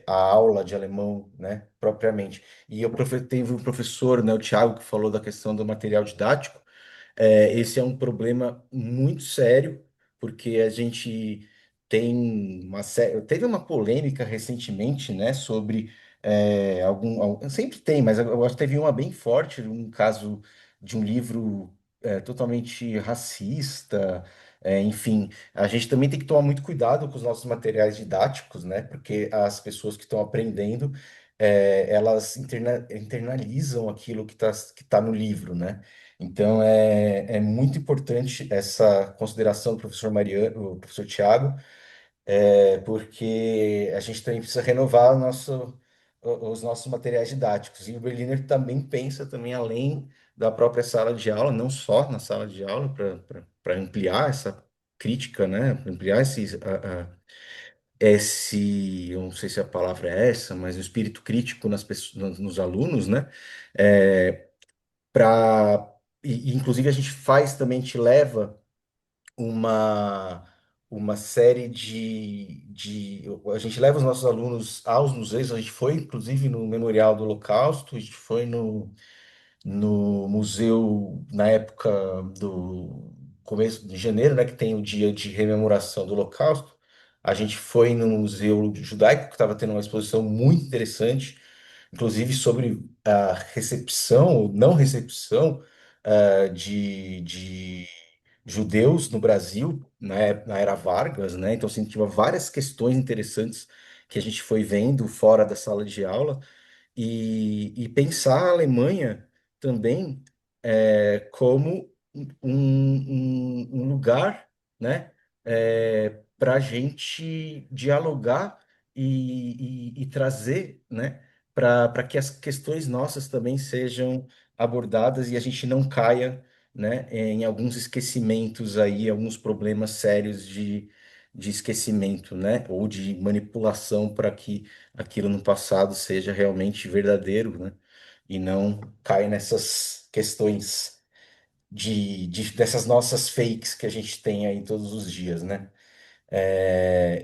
a aula de alemão, né, propriamente. E eu teve um professor, né, o Thiago, que falou da questão do material didático. Esse é um problema muito sério, porque a gente teve uma polêmica recentemente, né, sobre sempre tem, mas eu acho que teve uma bem forte, um caso de um livro totalmente racista. Enfim, a gente também tem que tomar muito cuidado com os nossos materiais didáticos, né, porque as pessoas que estão aprendendo elas internalizam aquilo que tá no livro, né? Então, é muito importante essa consideração do professor Mariano, o professor Tiago, porque a gente também precisa renovar os nossos materiais didáticos. E o Berliner também pensa também além da própria sala de aula, não só na sala de aula, para ampliar essa crítica, né? Pra ampliar eu não sei se a palavra é essa, mas o espírito crítico nas pessoas, nos alunos, né? É, inclusive a gente faz também, te leva uma, uma série a gente leva os nossos alunos aos museus, a gente foi inclusive no Memorial do Holocausto, a gente foi no museu na época do começo de janeiro, né, que tem o dia de rememoração do Holocausto. A gente foi no Museu Judaico, que estava tendo uma exposição muito interessante, inclusive sobre a recepção ou não recepção de judeus no Brasil na era Vargas, né? Então, assim, tinha várias questões interessantes que a gente foi vendo fora da sala de aula e pensar a Alemanha também como um lugar, né, para a gente dialogar e trazer, né, para que as questões nossas também sejam abordadas e a gente não caia, né, em alguns esquecimentos aí, alguns problemas sérios de esquecimento, né, ou de manipulação para que aquilo no passado seja realmente verdadeiro, né? E não caia nessas questões dessas nossas fakes que a gente tem aí todos os dias, né?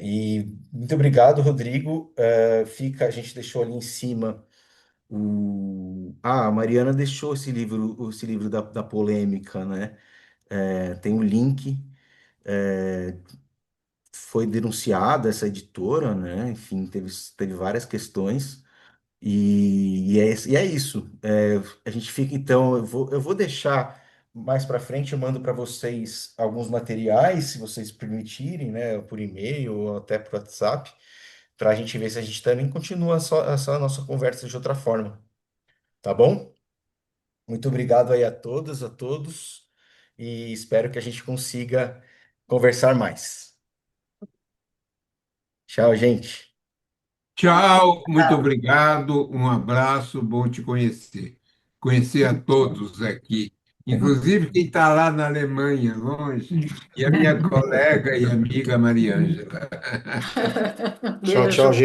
E muito obrigado, Rodrigo. A gente deixou ali em cima a Mariana deixou esse livro da polêmica, né? Tem o link. é, Foi denunciada essa editora, né? Enfim, teve várias questões. E é isso. A gente fica, então, eu vou deixar mais para frente, eu mando para vocês alguns materiais, se vocês permitirem, né? Por e-mail ou até por WhatsApp, para a gente ver se a gente também continua essa nossa conversa de outra forma. Tá bom? Muito obrigado aí a todas, a todos, e espero que a gente consiga conversar mais. Tchau, gente. Tchau, muito obrigado, um abraço, bom te conhecer. Conhecer a todos aqui, inclusive quem está lá na Alemanha, longe, e a minha colega e amiga Mariângela. Tchau, tchau, Beijo. gente.